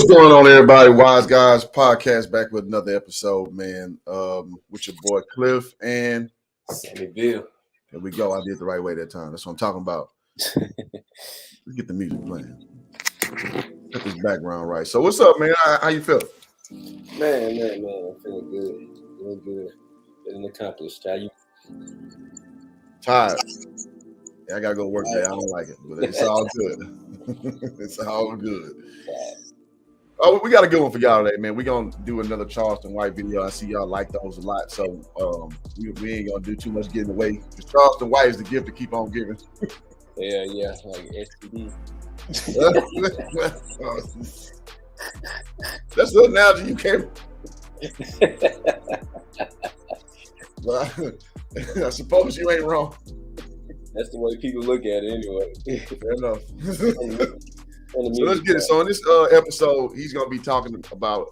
What's going on, everybody? Wise Guys Podcast back with another episode, man. With your boy Cliff and Sammy Bill. Here we go. I did the right way that time. That's what I'm talking about. Let's get the music playing. Get this background right. So, what's up, man? How you feel? Man, I'm feeling good. Feeling good. Feeling accomplished. How you? Tired. Yeah, I gotta go to work today. I don't like it, but it's all good. It's all good. Oh, we got a good one for y'all today, man. We're gonna do another Charleston White video. I see y'all like those a lot, so we ain't gonna do too much getting away. Because Charleston White is the gift to keep on giving. Yeah, like STD. That's the analogy you came. I suppose you ain't wrong. That's the way people look at it anyway. Fair enough. So let's get it. So in this episode, he's gonna be talking about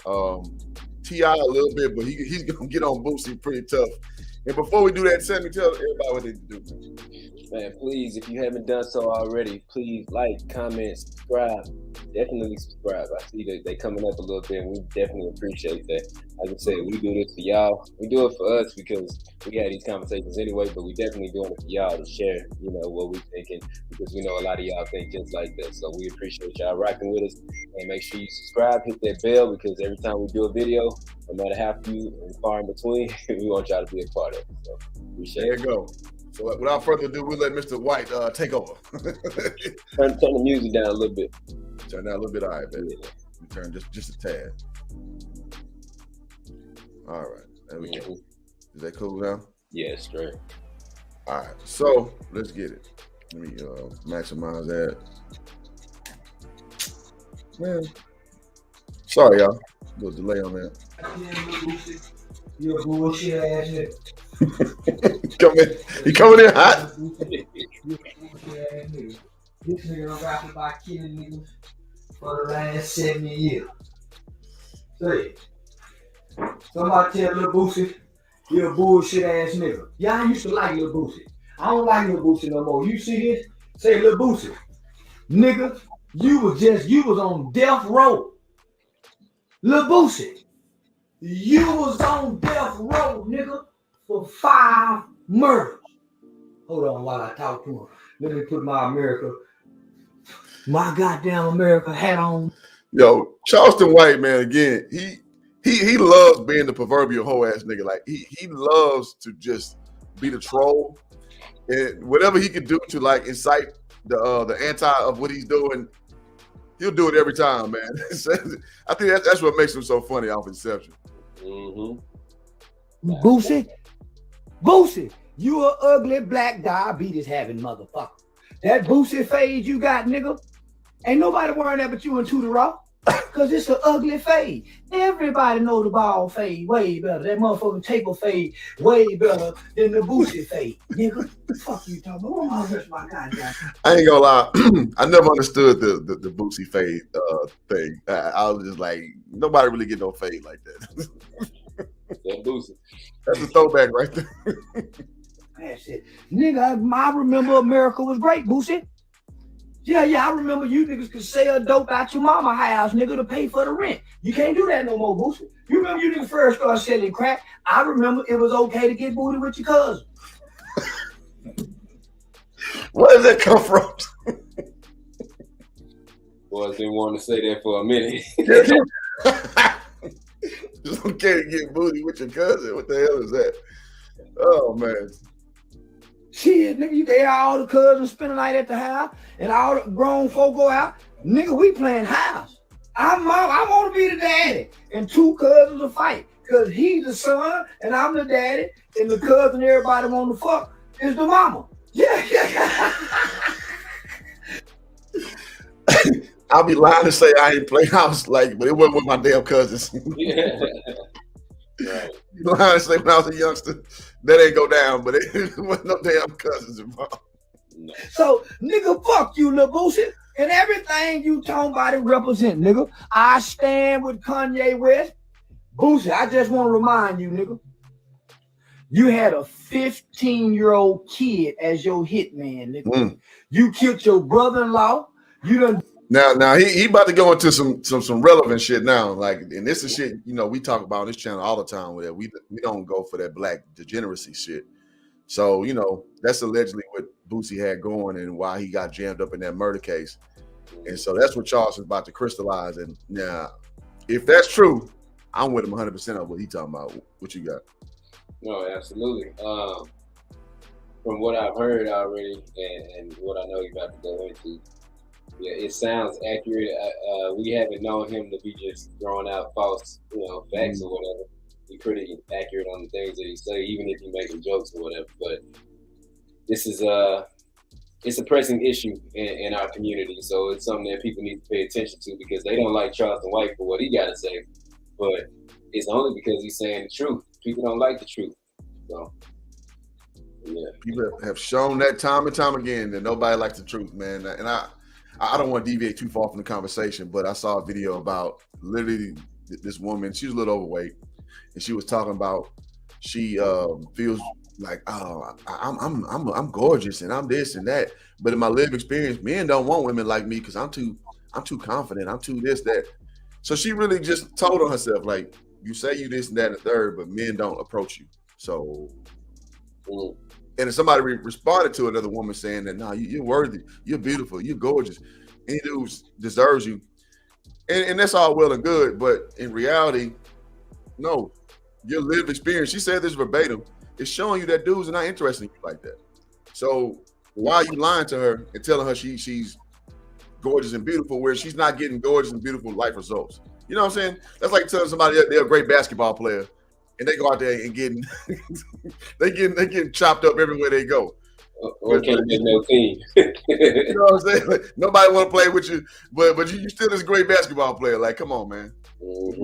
T.I. a little bit, but he's gonna get on Boosie pretty tough. And before we do that, Sammy, tell everybody what they do. Man, please, if you haven't done so already, please like, comment, subscribe. Definitely subscribe. I see that they coming up a little bit, and we definitely appreciate that. Like I said, we do this for y'all. We do it for us because we had these conversations anyway, but we definitely doing it for y'all to share, what we thinking, because we know a lot of y'all think just like that. So we appreciate y'all rocking with us, and make sure you subscribe, hit that bell, because every time we do a video, no matter how few and far in between, we want y'all to be a part of it. So appreciate it. There you go. So without further ado, we'll let Mr. White take over. Turn the music down a little bit. Turn down a little bit. All right, baby. Turn just a tad. All right. There we go. Is that cool now? Yeah, straight. All right. So let's get it. Let me maximize that. Man. Sorry, y'all. A little delay on that. You a bullshit ass nigga. He coming in hot. This nigga done rapping about killing niggas for the last 70 years. Say, somebody tell Lil Boosie, you a bullshit ass nigga. Yeah, I used to like Lil Boosie. I don't like Lil Boosie no more. You see this? Say, Lil Boosie, nigga, you was on death row. Lil Boosie, you was on death row, nigga, for 5 murders. Hold on while I talk to him. Let me put my goddamn America hat on. Yo, Charleston White, man, again, he loves being the proverbial hoe ass nigga. Like he loves to just be the troll, and whatever he can do to like incite the anti of what he's doing, he'll do it every time, man. I think that's what makes him so funny off inception. Mm-hmm. Boosie, you a ugly black diabetes having motherfucker. That Boosie fade you got, nigga, ain't nobody wearing that but you and Tuda Raw, cause it's an ugly fade. Everybody know the ball fade way better. That motherfucking taper fade way better than the Boosie fade, nigga. Fuck you talking about? My goddamn. I ain't gonna lie, I never understood the Boosie fade thing. I was just like, nobody really get no fade like that. That Boosie. That's a throwback right there. That's it. Nigga, I remember America was great, Boosie. Yeah, I remember you niggas could sell dope out your mama house, nigga, to pay for the rent. You can't do that no more, Boosie. You remember you niggas first started selling crack? I remember it was okay to get booty with your cousin. Where does that come from? Boys didn't want to say that for a minute. It's okay to get booty with your cousin. What the hell is that? Oh, man. Shit, nigga, you get all the cousins spend the night at the house and all the grown folk go out. Nigga, we playing house. I want to be the daddy. And 2 cousins will fight because he's the son and I'm the daddy and the cousin everybody want to fuck is the mama. Yeah. I'll be lying to say I ain't play house, but it wasn't with my damn cousins. Yeah. Right. Lying to say when I was a youngster, that ain't go down, but it wasn't no damn cousins involved. No. So, nigga, fuck you, Lil Boosie, and everything you talking about it represent, nigga. I stand with Kanye West. Boosie, I just want to remind you, nigga, you had a 15-year-old kid as your hitman, nigga. You killed your brother-in-law. You done Now he about to go into some relevant shit now. Like, and this is shit, you know, we talk about on this channel all the time with it. We don't go for that black degeneracy shit. So, you know, that's allegedly what Boosie had going and why he got jammed up in that murder case. And so that's what Charleston's about to crystallize. And now, if that's true, I'm with him 100% on what he talking about. What you got? No, absolutely. From what I've heard already and what I know you're about to go into, yeah, it sounds accurate. We haven't known him to be just throwing out false, facts or whatever. He's pretty accurate on the things that he say, even if he's making jokes or whatever. But this is it's a pressing issue in our community, so it's something that people need to pay attention to because they don't like Charleston White for what he got to say, but it's only because he's saying the truth. People don't like the truth, so yeah. People have shown that time and time again that nobody likes the truth, man. And I don't want to deviate too far from the conversation, but I saw a video about literally this woman. She was a little overweight, and she was talking about she feels like, oh, I'm gorgeous and I'm this and that. But in my lived experience, men don't want women like me because I'm too confident. I'm too this, that. So she really just told on herself, like, you say you this and that and the third, but men don't approach you. So, and if somebody responded to another woman saying that, no, you're worthy, you're beautiful, you're gorgeous, any dude deserves you. And that's all well and good, but in reality, no, your lived experience, she said this verbatim, is showing you that dudes are not interested in you like that. So why are you lying to her and telling her she's gorgeous and beautiful where she's not getting gorgeous and beautiful life results? You know what I'm saying? That's like telling somebody that they're a great basketball player and they go out there and getting they getting chopped up everywhere they go. Or can't get no team. You know what I'm saying? Like, nobody want to play with you, but you still this great basketball player. Like, come on, man. What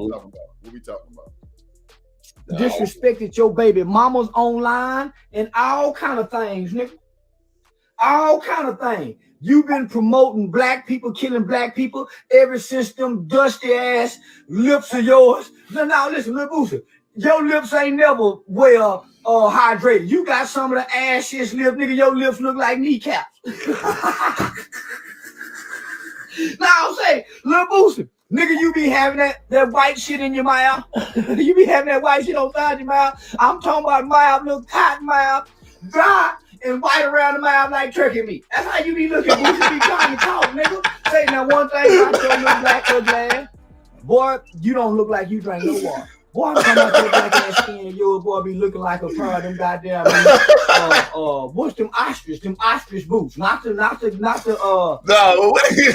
we talking about? Disrespected your baby mamas online and all kind of things, nigga. All kind of things. You've been promoting black people, killing black people ever since them dusty ass lips of yours. Now listen, Lil Boosie, your lips ain't never well hydrated. You got some of the ashiest lips, nigga. Your lips look like kneecaps. Now I'm saying, Lil Boosie, nigga, you be having that white shit in your mouth. You be having that white shit on side your mouth. I'm talking about mouth, little cotton mouth, dry and white around the mouth like turkey meat. That's how you be looking, Boosie. Be trying to talk, nigga. Say now one thing about your little black ugly ass. Boy, you don't look like you drink no water. Boy, I'm talking about your black ass skin and your boy be looking like a pair of them goddamn what's them ostrich boots. Not the No, wait.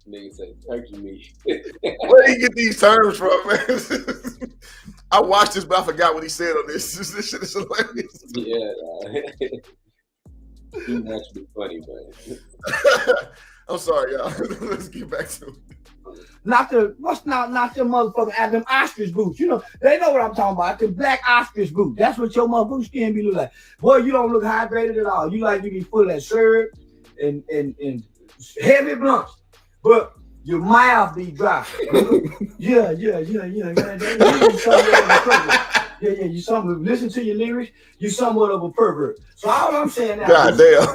Nigga say turkey meat. Where do you get these terms from, man? I watched this, but I forgot what he said on this. This shit is hilarious. Yeah, he's actually funny, man. I'm sorry, y'all. Let's get back to it. Not them motherfucking at them ostrich boots. You know, they know what I'm talking about. Them black ostrich boots. That's what your motherfucking skin be look like. Boy, you don't look hydrated at all. You like to be full of syrup and heavy blunts. But your mouth be dry. Yeah. You somewhat listen to your lyrics, you somewhat of a pervert. So all I'm saying now, God damn.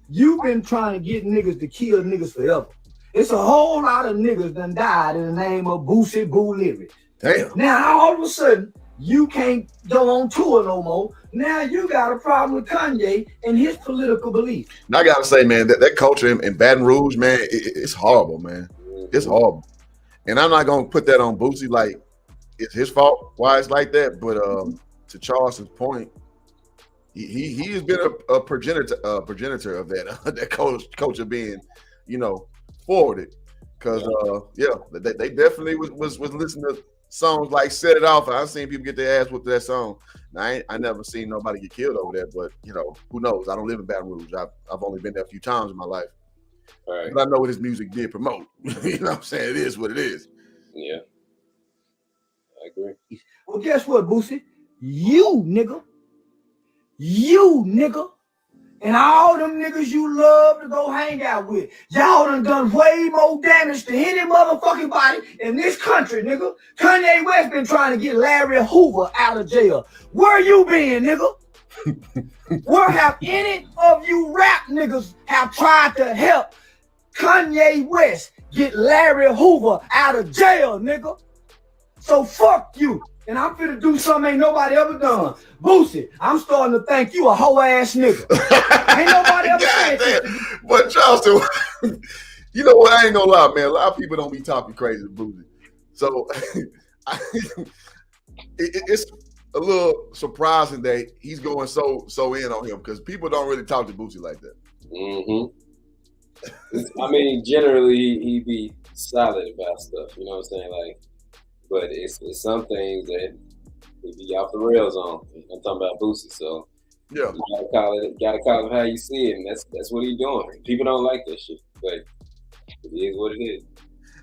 You've been trying to get niggas to kill niggas forever. It's a whole lot of niggas done died in the name of Boosie Boo lyrics. Damn. Now all of a sudden, you can't go on tour no more. Now you got a problem with Kanye and his political beliefs. Now I gotta say, man, that culture in Baton Rouge, man, it's horrible, man. It's horrible. And I'm not gonna put that on Boosie like it's his fault why it's like that. But to Charleston's point, he has been a progenitor of that culture being, forwarded. Because they definitely was listening to songs like "Set It Off." I've seen people get their ass with that song. Now I never seen nobody get killed over that, but who knows? I don't live in Baton Rouge. I've only been there a few times in my life. Right. But I know what his music did promote. You know what I'm saying? It is what it is. Yeah. I agree. Well, guess what, Boosie? You nigga, and all them niggas you love to go hang out with, y'all done way more damage to any motherfucking body in this country, nigga. Kanye West been trying to get Larry Hoover out of jail. Where you been, nigga? Where have any of you rap niggas have tried to help Kanye West get Larry Hoover out of jail, nigga. So fuck you. And I'm finna do something ain't nobody ever done. Boosie, I'm starting to think you a hoe ass nigga. Ain't nobody ever said this. But Charleston, you know what? I ain't gonna lie, man. A lot of people don't be talking crazy to Boosie. So it's a little surprising that he's going so in on him because people don't really talk to Boosie like that. I mean, generally he be solid about stuff. You know what I'm saying? Like, but it's some things that he be off the rails on. I'm talking about Boosie, so yeah, you gotta call it how you see it, and that's what he's doing. People don't like that shit, but it is what it is.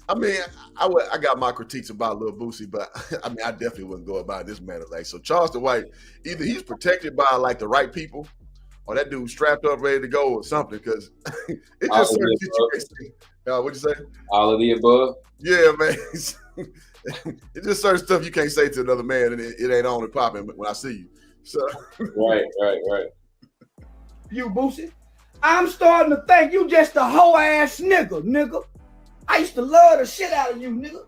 I mean, I got my critiques about Lil Boosie, but I mean, I definitely wouldn't go about this manner. Like, so Charleston White, either he's protected by like the right people, or that dude's strapped up, ready to go, or something. Because it's just certain situations. What'd you say? All of the above. Yeah, man. It's just certain stuff you can't say to another man, and it ain't on and popping when I see you. So right. You Boosie, I'm starting to think you just a hoe ass nigga. I used to love the shit out of you, nigga.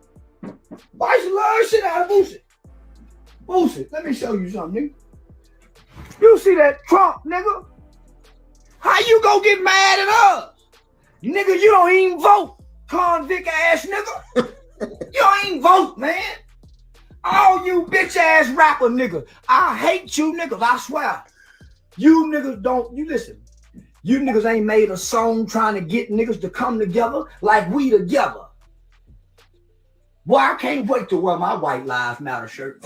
I used to love the shit out of Boosie. Boosie, let me show you something, nigga. You see that Trump, nigga? How you gonna get mad at us? Nigga, you don't even vote, convict ass nigga. You don't even vote, man. All you bitch ass rapper niggas. I hate you niggas, I swear. You niggas don't, you listen. You niggas ain't made a song trying to get niggas to come together like we together. Boy, I can't wait to wear my White Lives Matter shirt.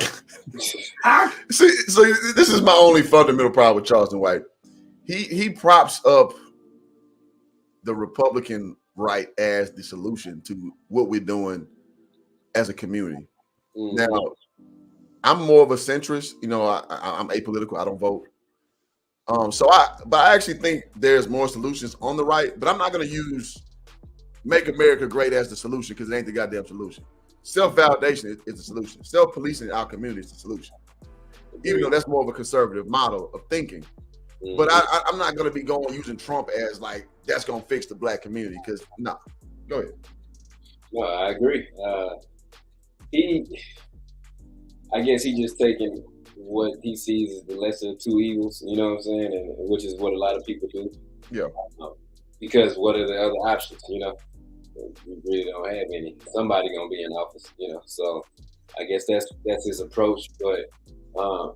See, so this is my only fundamental problem with Charleston White. He props up the Republican right as the solution to what we're doing as a community. Now, I'm more of a centrist. You know, I'm apolitical. I don't vote. But I actually think there's more solutions on the right. But I'm not going to use "Make America Great" as the solution because it ain't the goddamn solution. Self-validation is the solution. Self-policing our community is the solution. Even though that's more of a conservative model of thinking. But I'm not going to be going using Trump as like that's going to fix the black community because nah. Go ahead. No, I agree. I guess he just taking what he sees as the lesser of two evils, you know what I'm saying? And which is what a lot of people do. Yeah. Because what are the other options, you know? We really don't have any. Somebody gonna be in office, you know. So I guess that's his approach. But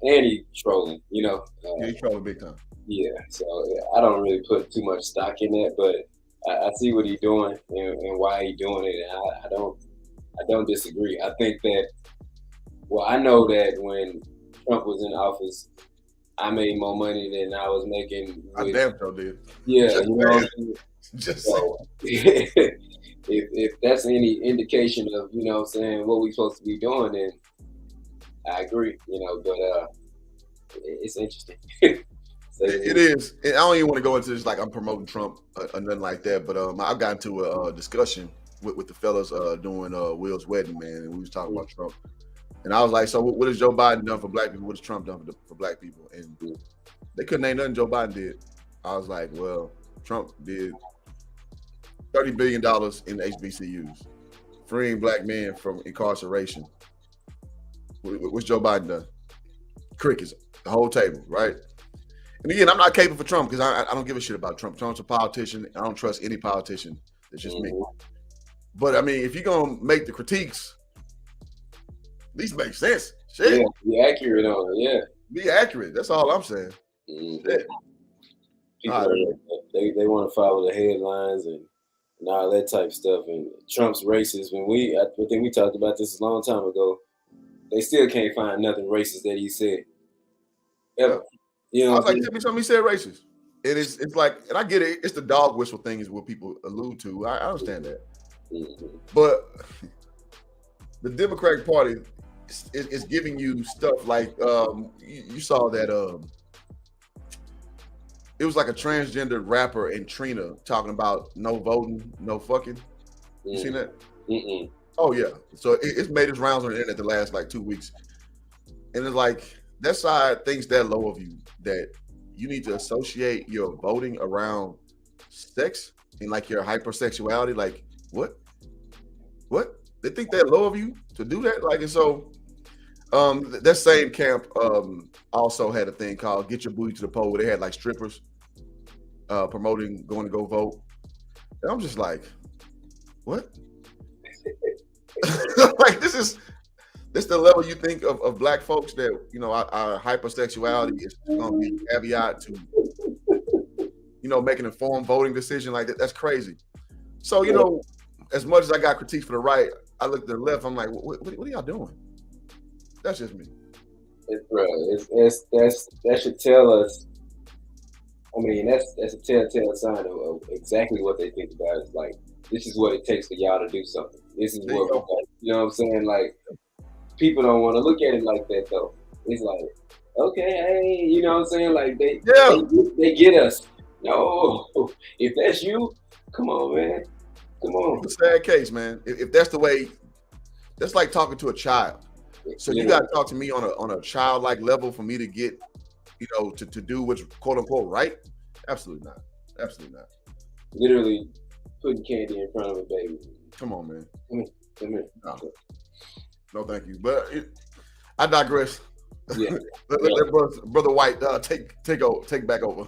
and he trolling, you know. Yeah, he's trolling big time. Yeah. So I don't really put too much stock in that, but I see what he's doing and why he's doing it, and I don't disagree. I think that. Well, I know that when Trump was in office, I made more money than I was making. I damn sure did. Yeah, you know. Just so, if that's any indication of, you know what I'm saying, what we supposed to be doing, then I agree, you know, but it's interesting. So, it is. And I don't even want to go into this like I'm promoting Trump or nothing like that, but I got into a discussion with the fellas doing Will's wedding, man, and we was talking about Trump. And I was like, so what has Joe Biden done for black people? What has Trump done for black people? And they couldn't name nothing Joe Biden did. I was like, well, Trump did $30 billion in HBCUs, freeing black men from incarceration. What's Joe Biden done? Crickets, the whole table, right? And again, I'm not caping for Trump because I don't give a shit about Trump. Trump's a politician. I don't trust any politician. It's just me. But I mean, if you're going to make the critiques, at least make sense. Shit. Yeah, be accurate on it. Yeah, be accurate. That's all I'm saying. People, they want to follow the headlines and all that type of stuff. And Trump's racist. I think we talked about this a long time ago. They still can't find nothing racist that he said ever. You know, I was like, tell me something he said racist. It's like, and I get it. It's the dog whistle thing is what people allude to. I understand that. But the Democratic Party is giving you stuff like you saw that it was like a transgender rapper and Trina talking about no voting, no fucking. You seen that? Oh yeah. So it's made its rounds on the internet the last like 2 weeks, and it's like that side thinks that low of you that you need to associate your voting around sex. in like your hypersexuality. Like what? They think they're low of you to do that? Like, and so that same camp also had a thing called "Get Your Booty to the Pole," where they had like strippers promoting going to go vote. And I'm just like, what? Like this the level you think of black folks that our hypersexuality is going to be a caveat to making an informed voting decision like that. That's crazy. So as much as I got critiques for the right, I looked to the left. I'm like, what are y'all doing? That's just me. That should tell us. I mean, that's a telltale sign of exactly what they think about. It's like, this is what it takes for y'all to do something. This is what you know what I'm saying? Like, people don't want to look at it like that though. It's like, okay, hey, you know what I'm saying? Like they get us. No, if that's you, come on, man. Come on. It's a sad case, man. If that's the way, that's like talking to a child. So you got to talk to me on a childlike level for me to get, to do what's quote unquote right. Absolutely not. Absolutely not. Literally putting candy in front of a baby. Come on, man. Come here. No, thank you. But I digress. Yeah. Let brother White take back over.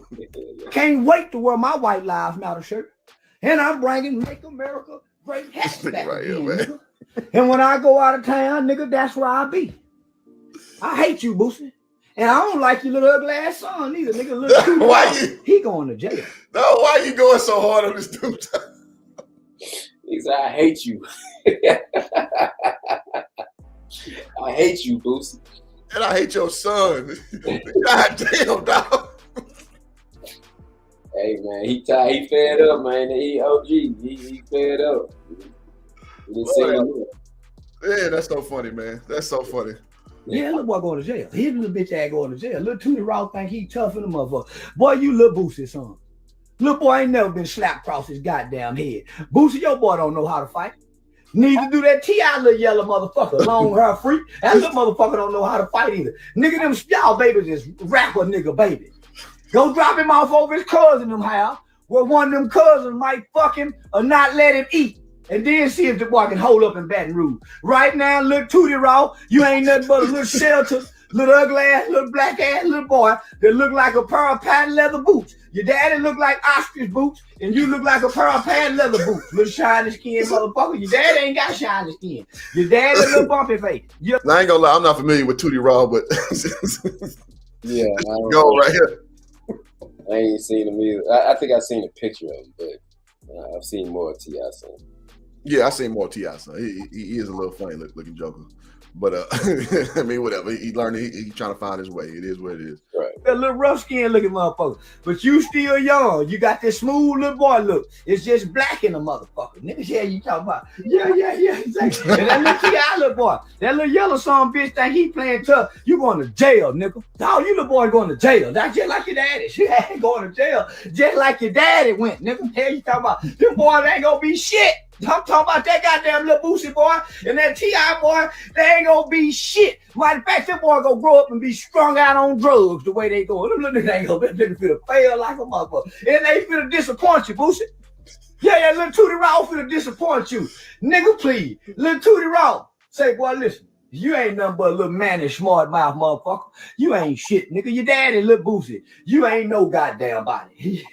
Can't wait to wear my White Lives Matter shirt, and I'm bringing "Make America Great" hat back right again, here, man. nigga. And when I go out of town, nigga, that's where I be. I hate you, Boosie. And I don't like your little ugly ass son either, nigga. Little he going to jail. No, why are you going so hard on this dude? He said, I hate you. I hate you, Boosie. And I hate your son. God damn, dog. Hey, man, he fed up, man. He OG. He fed up. Yeah, that's so funny, man. That's so funny. Yeah, little boy going to jail. His little bitch ass going to jail. Little Tootie Raw think he tough in the motherfucker. Boy, you little Boosie son. Little boy ain't never been slapped across his goddamn head. Boosie, your boy don't know how to fight. Neither do that T.I. little yellow motherfucker, long hair freak. That little motherfucker don't know how to fight either. Nigga, them y'all babies is rapper nigga babies. Go drop him off over his cousin them house, where one of them cousins might fuck him or not let him eat. And then see if the boy can hold up in Baton Rouge. Right now, little Tootie Raw, you ain't nothing but a little shelter, little ugly ass, little black ass little boy that look like a pair of patent leather boots. Your daddy look like ostrich boots, and you look like a pair of patent leather boots. Little shiny skin motherfucker. Your daddy ain't got shiny skin. Your daddy a little bumpy face. Now, I ain't gonna lie, I'm not familiar with Tootie Raw, but yeah, go right here. I ain't seen him either. I think I've seen a picture of him, but I've seen more of T.I. son. Yeah, I seen more T.I. son. He is a little funny looking joker. But I mean, whatever. He learned. He trying to find his way. It is what it is. Right. A little rough skin looking motherfucker, but you still young. You got this smooth little boy look. It's just black in the motherfucker. Niggas, yeah, you talking about? Yeah. Exactly. And that little T.I. little boy, that little yellow son bitch think he playing tough. You going to jail, nigga? Dog, you little boy going to jail. That's just like your daddy. She ain't going to jail, just like your daddy went, nigga. Hell, you talking about? Them boys ain't gonna be shit. I'm talking about that goddamn little Boosie boy and that T.I. boy. They ain't gonna be shit. Matter of fact, that boy gonna grow up and be strung out on drugs the way they going. Them little niggas ain't gonna be finna fail like a motherfucker. And they finna disappoint you, Boosie. Yeah, little Tootie Raw finna disappoint you. Nigga, please. Little Tootie Raw. Say, boy, listen. You ain't nothing but a little mannish, smart mouth motherfucker. You ain't shit, nigga. Your daddy, little Boosie. You ain't no goddamn body.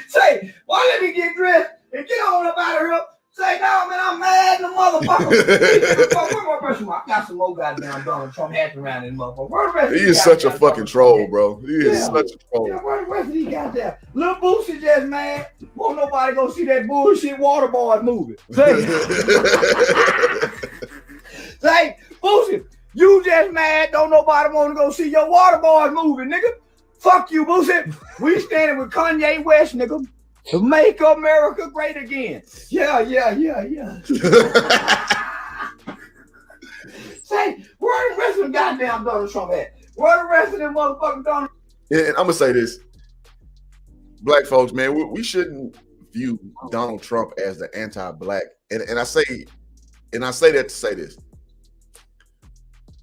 Say, boy, let me get dressed and get on up out of here. Say, no, man, I'm mad in the motherfucker. I got some more goddamn Donald Trump hats around in the motherfucker. He is such a fucking troll, bro. He is such a troll. Yeah, where the rest of these goddamn little Boosie just mad? Won't nobody go see that bullshit Waterboy movie. Say, Boosie, you just mad. Don't nobody want to go see your Waterboy movie, nigga. Fuck you, Boosie. We standing with Kanye West, nigga. To make America great again. Yeah. Say, where the rest of the goddamn Donald Trump at? Where the rest of them motherfucking Donald? Yeah, and I'm gonna say this. Black folks, man, we shouldn't view Donald Trump as the anti-black. And I say that to say this.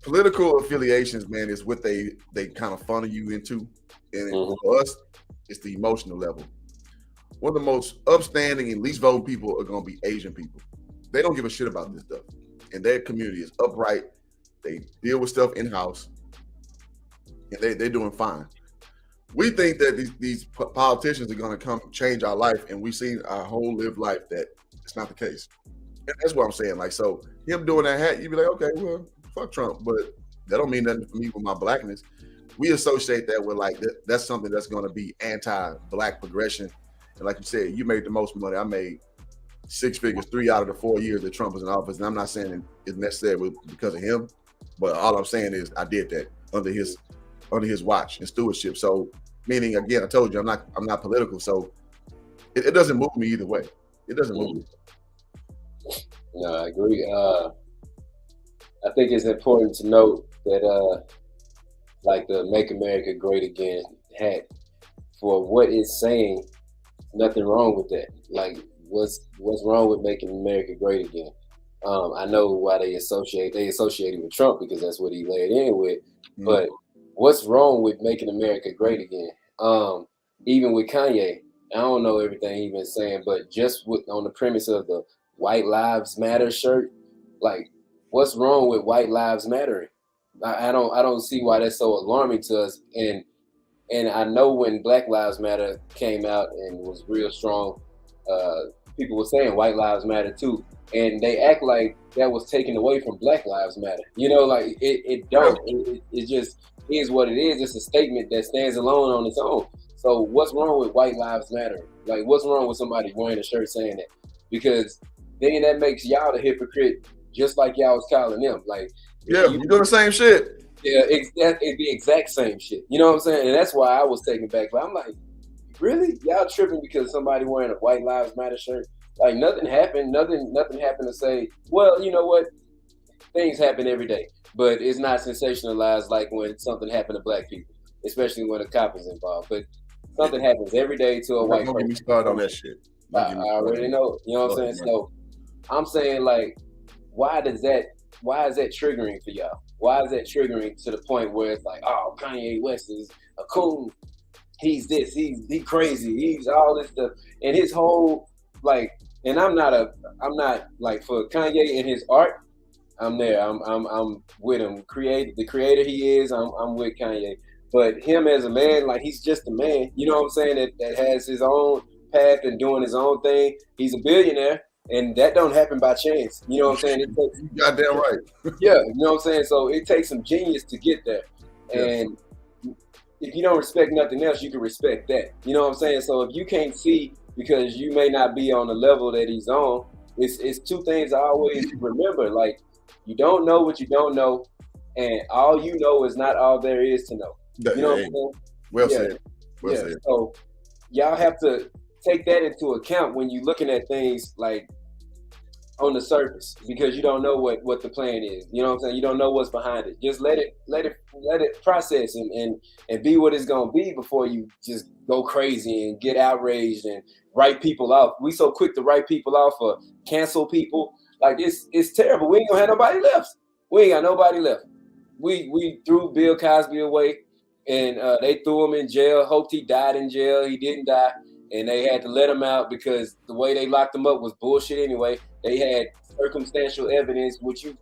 political affiliations, man, is what they kind of funnel you into, and for us, it's the emotional level. One of the most upstanding and least voting people are going to be Asian people. They don't give a shit about this stuff, and their community is upright. They deal with stuff in house, and they're doing fine. We think that these politicians are going to come change our life, and we've seen our whole lived life that it's not the case. And that's what I'm saying. Like, so him doing that hat, you'd be like, okay, well, fuck Trump, but that don't mean nothing for me with my blackness. We associate that with like that's something that's going to be anti-black progression. And like you said, you made the most money. I made 6 figures 3 out of the 4 years that Trump was in office, and I'm not saying it's necessarily because of him, but all I'm saying is I did that under his watch and stewardship. So, meaning again, I told you I'm not political, so it doesn't move me either way. It doesn't move me. No, I agree. I think it's important to note that, like the "Make America Great Again" hat, for what it's saying, nothing wrong with that. Like, what's wrong with making America great again? I know why they associate it with Trump because that's what he laid in with. Mm-hmm. But what's wrong with making America great again? Even with Kanye, I don't know everything he's been saying, but just on the premise of the White Lives Matter shirt, like, what's wrong with White Lives Mattering? I don't see why that's so alarming to us. And I know when Black Lives Matter came out and was real strong, people were saying White Lives Matter too, and they act like that was taken away from Black Lives Matter. You know, like it don't. It just is what it is. It's a statement that stands alone on its own. So what's wrong with White Lives Matter? Like, what's wrong with somebody wearing a shirt saying that? Because then that makes y'all the hypocrite, just like y'all was calling them. Like, yeah, you doing the same shit. Yeah, it's the exact same shit. You know what I'm saying? And that's why I was taken back. But I'm like, really? Y'all tripping because somebody wearing a White Lives Matter shirt? Like, nothing happened. Nothing happened to say, well, you know what? Things happen every day. But it's not sensationalized like when something happened to black people, especially when a cop is involved. But something happens every day to a white person. Don't get me started on that shit. I already know. You know what I'm saying? So I'm saying, like, why is that triggering for y'all? Why is that triggering to the point where it's like, oh, Kanye West is a coon. He's this. He's crazy. He's all this stuff. And his whole, like, and I'm not like, for Kanye and his art, I'm there. I'm with him. The creator he is, I'm with Kanye. But him as a man, like, he's just a man. You know what I'm saying? That has his own path and doing his own thing. He's a billionaire. And that don't happen by chance. You know what I'm saying? It takes, you goddamn right. Yeah, you know what I'm saying? So it takes some genius to get there. And if you don't respect nothing else, you can respect that. You know what I'm saying? So if you can't see because you may not be on the level that he's on, it's two things I always remember. Like, you don't know what you don't know, and all you know is not all there is to know. You know what I'm saying? Well said. Well said. So y'all have to take that into account when you're looking at things like on the surface, because you don't know what the plan is. You know what I'm saying? You don't know what's behind it. Just let it process and be what it's gonna be before you just go crazy and get outraged and write people off. We so quick to write people off or cancel people. Like, it's terrible. We ain't gonna have nobody left. We ain't got nobody left. We threw Bill Cosby away, and they threw him in jail. Hoped he died in jail. He didn't die. And they had to let him out because the way they locked him up was bullshit anyway. They had circumstantial evidence, which you're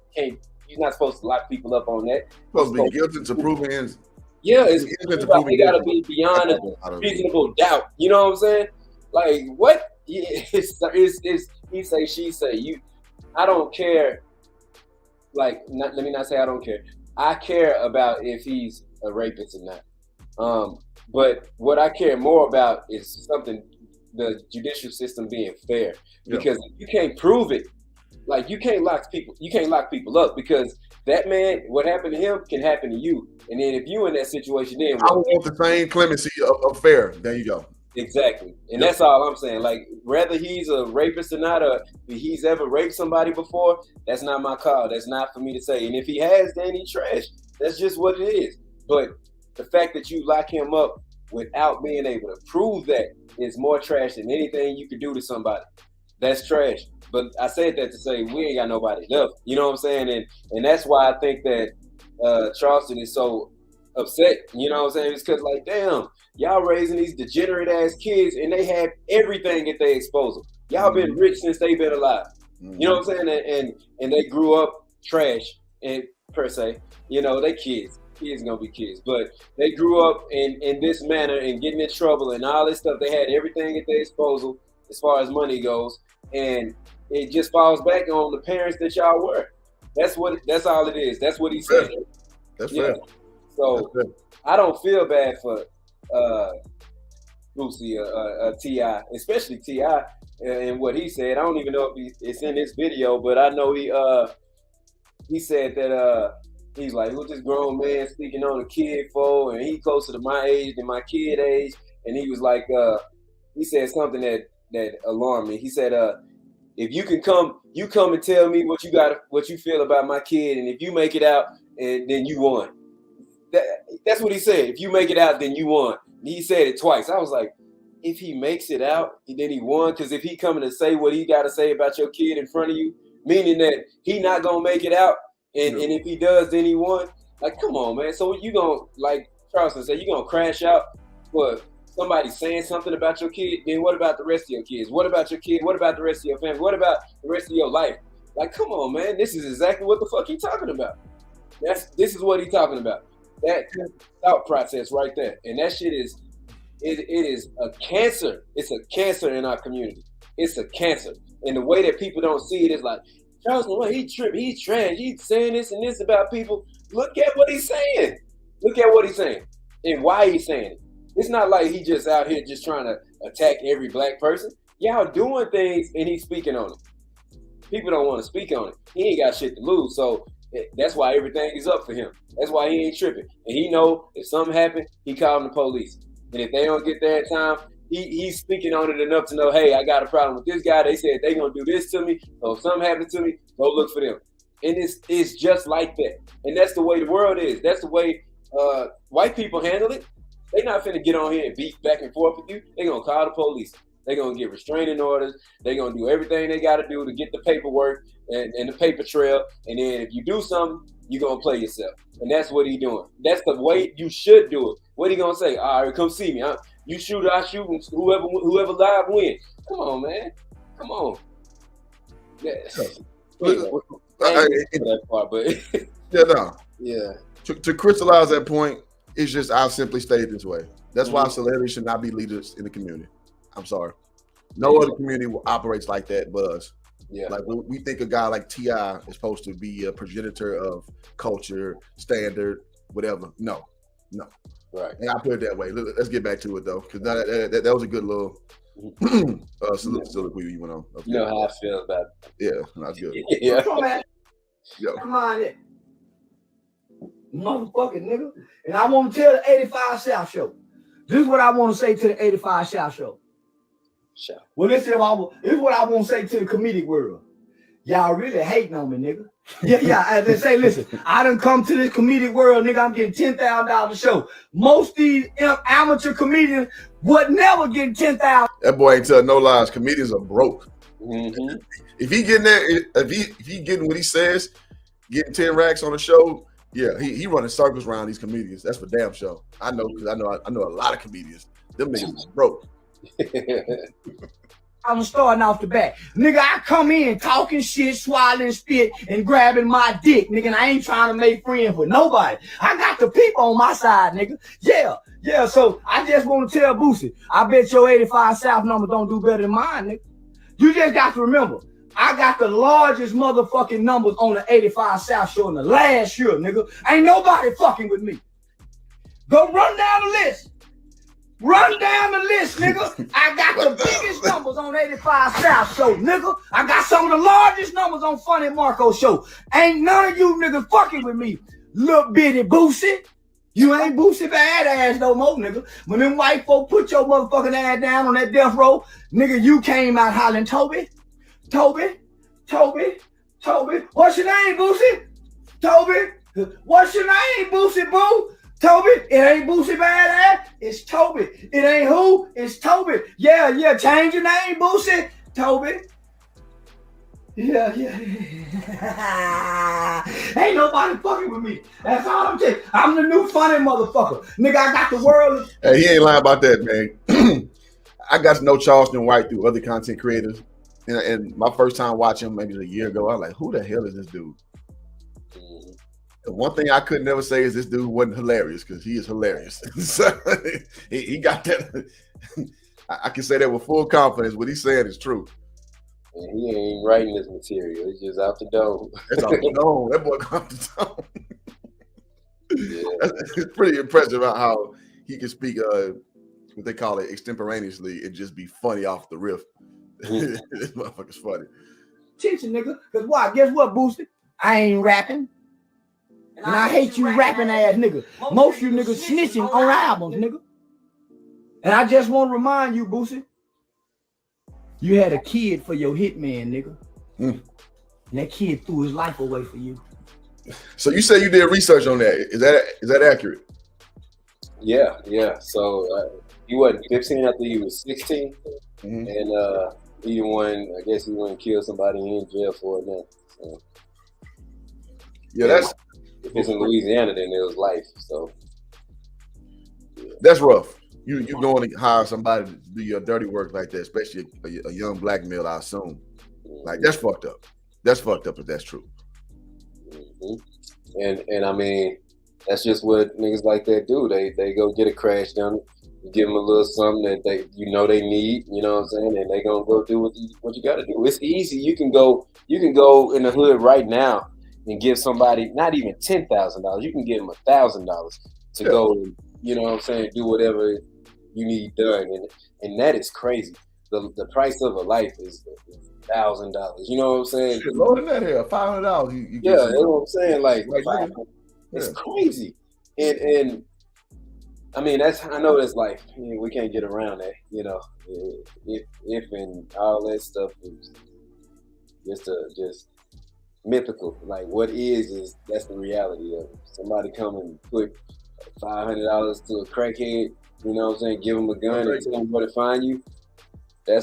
not supposed to lock people up on that. Supposed to be guilty to prove ends. Yeah, it gotta be beyond a reasonable doubt. You know what I'm saying? Like, what? It's he say, she say. I don't care. Like, let me not say I don't care. I care about if he's a rapist or not. But what I care more about is the judicial system being fair. Because if you can't prove it, like, you can't lock people up, because that man, what happened to him can happen to you. And then if you in that situation, then I want the same clemency of fair. There you go. Exactly. And that's all I'm saying. Like, whether he's a rapist or not, or if he's ever raped somebody before, that's not my call. That's not for me to say. And if he has, then he's trash. That's just what it is. But the fact that you lock him up without being able to prove that is more trash than anything you could do to somebody. That's trash. But I said that to say we ain't got nobody left. You know what I'm saying? And that's why I think that Charleston is so upset. You know what I'm saying? It's because like, damn, y'all raising these degenerate ass kids and they have everything at their disposal. Y'all been rich since they've been alive. You know what I'm saying? And they grew up trash and per se. You know, they kids. Kids gonna be kids. But they grew up in this manner and getting in trouble and all this stuff. They had everything at their disposal as far as money goes. And it just falls back on the parents that y'all were. That's all it is. That's what he said. That's fair. So I don't feel bad for Boosie, T.I., especially T.I. and what he said. I don't even know if it's in this video, but I know he said that he's like, who's this grown man speaking on a kid for, and he closer to my age than my kid age, and he was like, he said something that alarmed me. He said, if you can come and tell me what you feel about my kid, and if you make it out, and then you won. That's what he said. If you make it out, then you won. And he said it twice. I was like, if he makes it out, then he won. Because if he coming to say what he got to say about your kid in front of you, meaning that he not gonna make it out, and if he does, then he won. Like, come on, man. So you gonna, like Charleston said, you gonna crash out for somebody saying something about your kid? Then what about the rest of your kids? What about your kid? What about the rest of your family? What about the rest of your life? Like, come on, man. This is exactly what the fuck he talking about. This is what he talking about. That thought process right there. And that shit is, it is a cancer. It's a cancer in our community. It's a cancer. And the way that people don't see it is like, Charleston White, he tripped, he's trash, he's saying this and this about people. Look at what he's saying. Look at what he's saying and why he's saying it. It's not like he just out here just trying to attack every black person. Y'all doing things and he's speaking on it. People don't want to speak on it. He ain't got shit to lose. So that's why everything is up for him. That's why he ain't tripping. And he know if something happened, he calling the police. And if they don't get there in time, he's speaking on it enough to know, hey, I got a problem with this guy. They said they gonna do this to me. So if something happens to me, go look for them. And it's just like that. And that's the way the world is. That's the way white people handle it. They not finna get on here and beat back and forth with you. They gonna call the police. They gonna get restraining orders. They gonna do everything they gotta do to get the paperwork and the paper trail. And then if you do something, you gonna play yourself. And that's what he doing. That's the way you should do it. What he gonna say? All right, come see me. You shoot, I shoot, and whoever live win. Come on, man. Come on. Yeah. That part, but yeah, no. Yeah. To crystallize that point, it's just I'll simply state it this way. That's why celebrities should not be leaders in the community. I'm sorry. No other community operates like that but us. Yeah. Like we think a guy like T.I. is supposed to be a progenitor of culture, standard, whatever. No. Right. And I put it that way. Let's get back to it though, because that was a good little soliloquy you went on. Okay. You know how I feel about it. Yeah, that's good. Yeah. Come on in. Motherfucking nigga. And I want to tell the 85 South Show. This is what I want to say to the 85 South Show. Sure. Well, this is what I want to say to the comedic world. Y'all really hating on me, nigga. Yeah. They say, listen, I done come to this comedic world, nigga. I'm getting $10,000 a show. Most of these amateur comedians would never get $10,000. That boy ain't telling no lies. Comedians are broke. Mm-hmm. If he getting there, if he getting what he says, getting 10 racks on a show, yeah, he running circles around these comedians. That's for damn sure. I know because I know a lot of comedians. Them niggas are broke. I'm starting off the bat. Nigga, I come in talking shit, swallowing spit, and grabbing my dick, nigga, and I ain't trying to make friends with nobody. I got the people on my side, nigga. Yeah, so I just want to tell Boosie, I bet your 85 South numbers don't do better than mine, nigga. You just got to remember, I got the largest motherfucking numbers on the 85 South show in the last year, nigga. Ain't nobody fucking with me. Go run down the list. Run down the list, nigga. I got the biggest numbers on 85 South show, nigga. I got some of the largest numbers on Funny Marco show. Ain't none of you niggas fucking with me. Little bitty Boosie. You ain't Boosie badass no more, nigga. When them white folk put your motherfucking ass down on that death row, nigga, you came out hollering, Toby. What's your name, Boosie? Toby. What's your name, Boosie Boo? Toby, it ain't Boosie badass, it's Toby. It ain't who, it's Toby. Yeah, change your name, Boosie. Toby. Yeah. Ain't nobody fucking with me. That's all I'm saying. I'm the new funny motherfucker. Nigga, I got the world. Hey, he ain't lying about that, man. I got to know Charleston White through other content creators. And my first time watching him maybe a year ago, I was like, who the hell is this dude? The one thing I could never say is this dude wasn't hilarious, because he is hilarious. So he got that. I can say that with full confidence. What he's saying is true. And he ain't writing this material. It's just out the dome. That's off the dome. That boy got the dome. Yeah. It's pretty impressive how he can speak what they call it extemporaneously and just be funny off the riff. This motherfucker's funny. Attention, nigga. Because why? Guess what, Boosie? I ain't rapping. And I hate you rapping ass nigga. Most of you niggas snitching on albums, nigga. And I just want to remind you, Boosie, you had a kid for your hitman, nigga. And that kid threw his life away for you. So you say you did research on that. Is that accurate? Yeah. So he wasn't 15 after he was 16. And he won, I guess he went and killed somebody in jail for it now. So, yeah, if it's in Louisiana, then it was life. So that's rough. You going to hire somebody to do your dirty work like that, especially a young black male, I assume. Like, that's fucked up. That's fucked up if that's true. And I mean, that's just what niggas like that do. They go get a crash dummy, give them a little something that they need. You know what I'm saying? And they gonna go do what you got to do. It's easy. You can go in the hood right now and give somebody not even $10,000. You can give them $1,000 to go and, you know what I'm saying, do whatever you need done, and that is crazy. The price of a life is $1,000. You know what I'm saying? Shit, lower than that here, $500. You yeah, that's what I'm saying. Like it's yeah. crazy, and I mean I know that's like, we can't get around that. You know, if and all that stuff is just mythical. Like what is that's the reality of it. Somebody come and put $500 to a crackhead. You know what I'm saying? Give them a gun and tell them where to find you. They're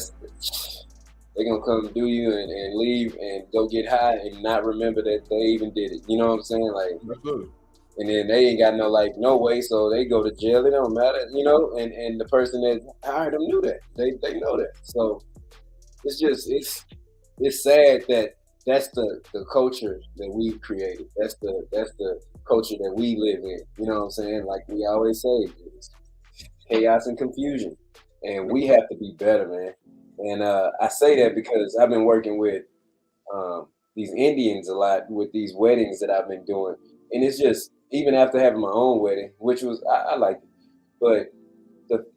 gonna come do you and leave and go get high and not remember that they even did it. You know what I'm saying? Like, Absolutely. And then they ain't got no way, so they go to jail. It don't matter, you know. And the person that hired them knew that. They know that. So it's sad that that's the culture that we've created. That's the culture that we live in. You know what I'm saying? Like we always say, it's chaos and confusion, and we have to be better, man. And I say that because I've been working with these Indians a lot with these weddings that I've been doing, and it's just, even after having my own wedding, which was I liked it, but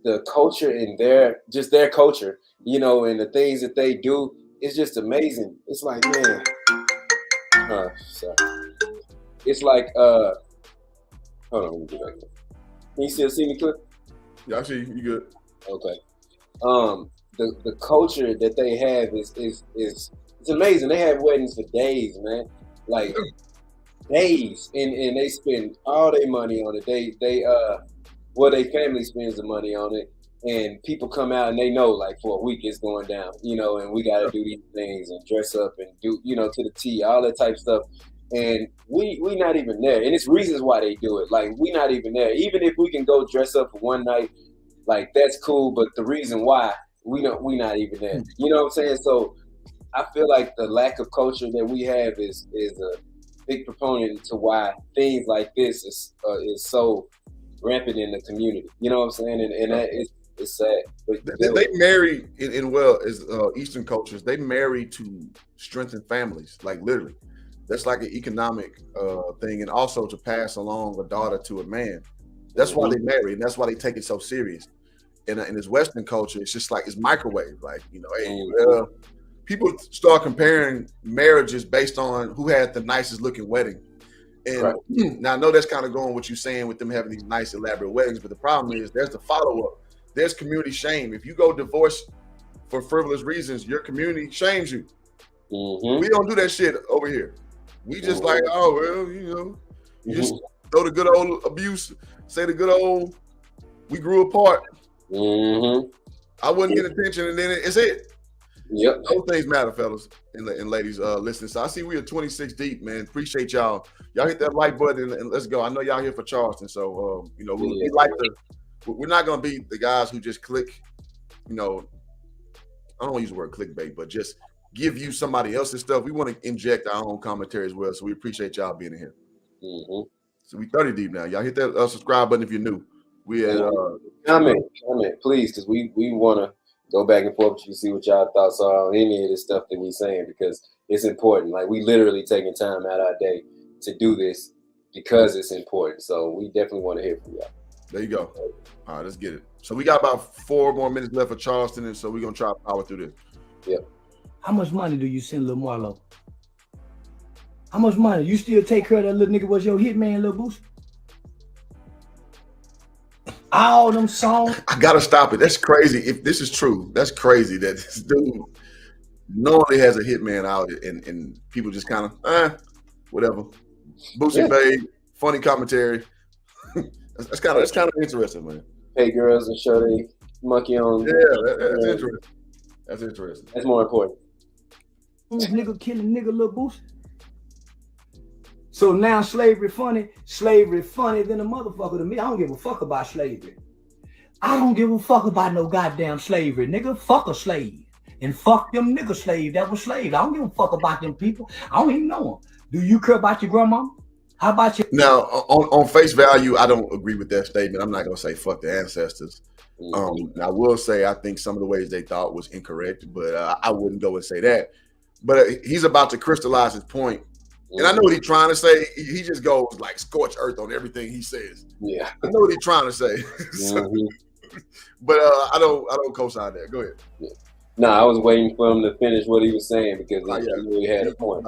the culture in their culture, you know, and the things that they do, it's just amazing. It's like, man, sorry. It's like, hold on, let me get back there. Can you still see me, Cliff? Yeah, I see you. You good? Okay. The culture that they have is it's amazing. They have weddings for days, man. Like days, and they spend all their money on it. Their family spends the money on it, and people come out and they know, like, for a week it's going down, you know, and we got to do these things and dress up and do, you know, to the T, all that type of stuff. And we not even there, and it's reasons why they do it. Like, we not even there. Even if we can go dress up for one night, like, that's cool. But the reason why we not even there, you know what I'm saying? So I feel like the lack of culture that we have is a big proponent to why things like this is so rampant in the community. You know what I'm saying? And that it's sad. But they marry in well as Eastern cultures. They marry to strengthen families, like literally. That's like an economic thing, and also to pass along a daughter to a man. That's why they marry, and that's why they take it so serious. In this Western culture, it's just like it's microwave. Like, you know, hey, people start comparing marriages based on who had the nicest looking wedding. And now I know that's kind of going what you're saying with them having these nice elaborate weddings, but the problem is there's the follow-up. There's community shame. If you go divorce for frivolous reasons, your community shames you. We don't do that shit over here. We just like, oh, well, you know, you just throw the good old abuse, say the good old, we grew apart. I wouldn't get attention, and then it's it. Yep. Those things matter, fellas and ladies listening. So I see we are 26 deep, man. Appreciate y'all. Y'all hit that like button and let's go. I know y'all here for Charleston, so we like to. We're not gonna be the guys who just click. I don't want to use the word clickbait, but just give you somebody else's stuff. We want to inject our own commentary as well. So we appreciate y'all being here. Mm-hmm. So we 30 deep now. Y'all hit that subscribe button if you're new. We had comment, please, because we want to go back and forth with you, see what y'all thoughts are on any of this stuff that we're saying, because it's important. Like, we literally taking time out of our day to do this because it's important. So we definitely want to hear from y'all. There you go. All right, let's get it. So we got about 4 more minutes left for Charleston, and so we're gonna try to power through this. Yep. How much money do you send Lil Marlo? How much money? You still take care of that little nigga? Was your hitman, Lil Boosie? All them songs. I gotta stop it. That's crazy. If this is true, that's crazy that this dude normally has a hitman out and people just kind of whatever. Boosie Babe, funny commentary. that's kind of interesting, man. Hey girls and show they monkey on. Yeah, that's interesting. That's interesting. That's more important. Nigga killing nigga Lil Boosie. So now slavery funny than a motherfucker to me. I don't give a fuck about slavery. I don't give a fuck about no goddamn slavery, nigga. Fuck a slave. And fuck them nigga slave that was slaves. I don't give a fuck about them people. I don't even know them. Do you care about your grandma? How about you? Now, on face value, I don't agree with that statement. I'm not gonna say fuck the ancestors. I will say I think some of the ways they thought was incorrect, but I wouldn't go and say that. But he's about to crystallize his point. And I know what he's trying to say. He just goes like scorched earth on everything he says. Yeah, I know what he's trying to say. But I don't co-sign that. Go ahead. Yeah. No, I was waiting for him to finish what he was saying because he really had a point.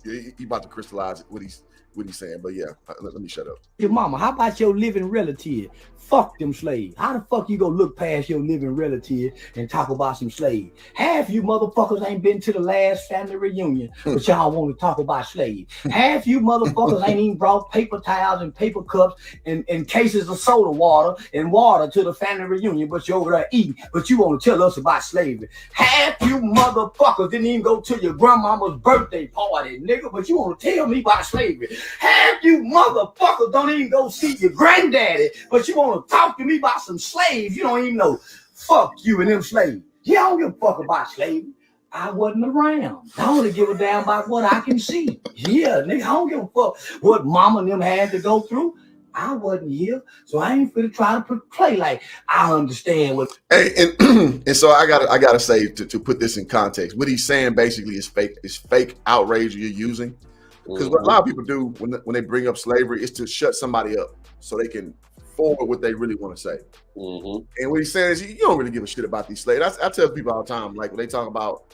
He about to crystallize what he's saying. But yeah, let me shut up. Your mama, how about your living relative? Fuck them slaves. How the fuck you gonna look past your living relative and talk about some slaves? Half you motherfuckers ain't been to the last family reunion, but y'all want to talk about slaves. Half you motherfuckers ain't even brought paper towels and paper cups and cases of soda water and water to the family reunion, but you over there eating, but you want to tell us about slavery. Half you motherfuckers didn't even go to your grandmama's birthday party, nigga, but you want to tell me about slavery. Half you motherfuckers don't even go see your granddaddy, but you want to talk to me about some slaves you don't even know. Fuck you and them slaves. Yeah, I don't give a fuck about slavery. I wasn't around. I only give a damn about what I can see. Yeah, nigga, I don't give a fuck what mama and them had to go through. I wasn't here, so I ain't finna try to play like I understand what. Hey, and so I gotta say to put this in context, what he's saying basically is fake outrage you're using. Because what a lot of people do when they bring up slavery is to shut somebody up so they can forward what they really want to say. And what he's saying is you don't really give a shit about these slaves. I tell people all the time, like when they talk about,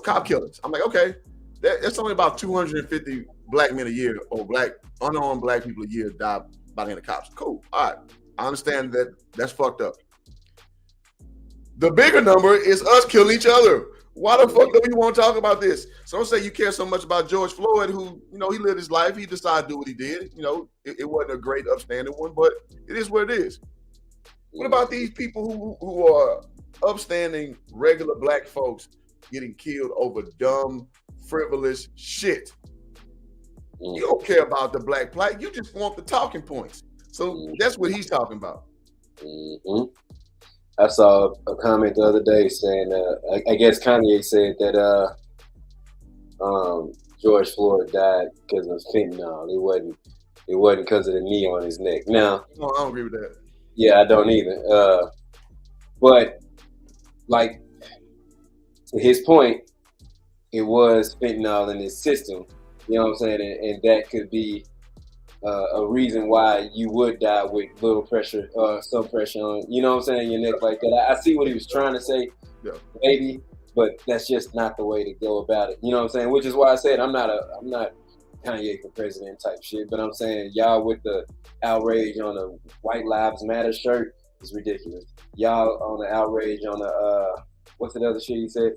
cop killings, I'm like, okay, that's only about 250 black men a year or unarmed black people a year die by the hand of cops. Cool. All right. I understand that that's fucked up. The bigger number is us killing each other. Why the fuck do we want to talk about this? So don't say you care so much about George Floyd, who, he lived his life. He decided to do what he did. It wasn't a great upstanding one, but it is what it is. What about these people who are upstanding, regular black folks getting killed over dumb, frivolous shit? You don't care about the black plight. You just want the talking points. So that's what he's talking about. I saw a comment the other day saying, I guess Kanye said that George Floyd died because of fentanyl. It wasn't because of the knee on his neck. Now, no, I don't agree with that. Yeah, I don't either. But like to his point, it was fentanyl in his system. You know what I'm saying? And that could be a reason why you would die with little pressure, some pressure on, you know what I'm saying, your neck like that. I see what he was trying to say, maybe, but that's just not the way to go about it. You know what I'm saying? Which is why I said I'm not Kanye for president type shit, but I'm saying y'all with the outrage on the White Lives Matter shirt is ridiculous. Y'all on the outrage on the what's the other shit he said?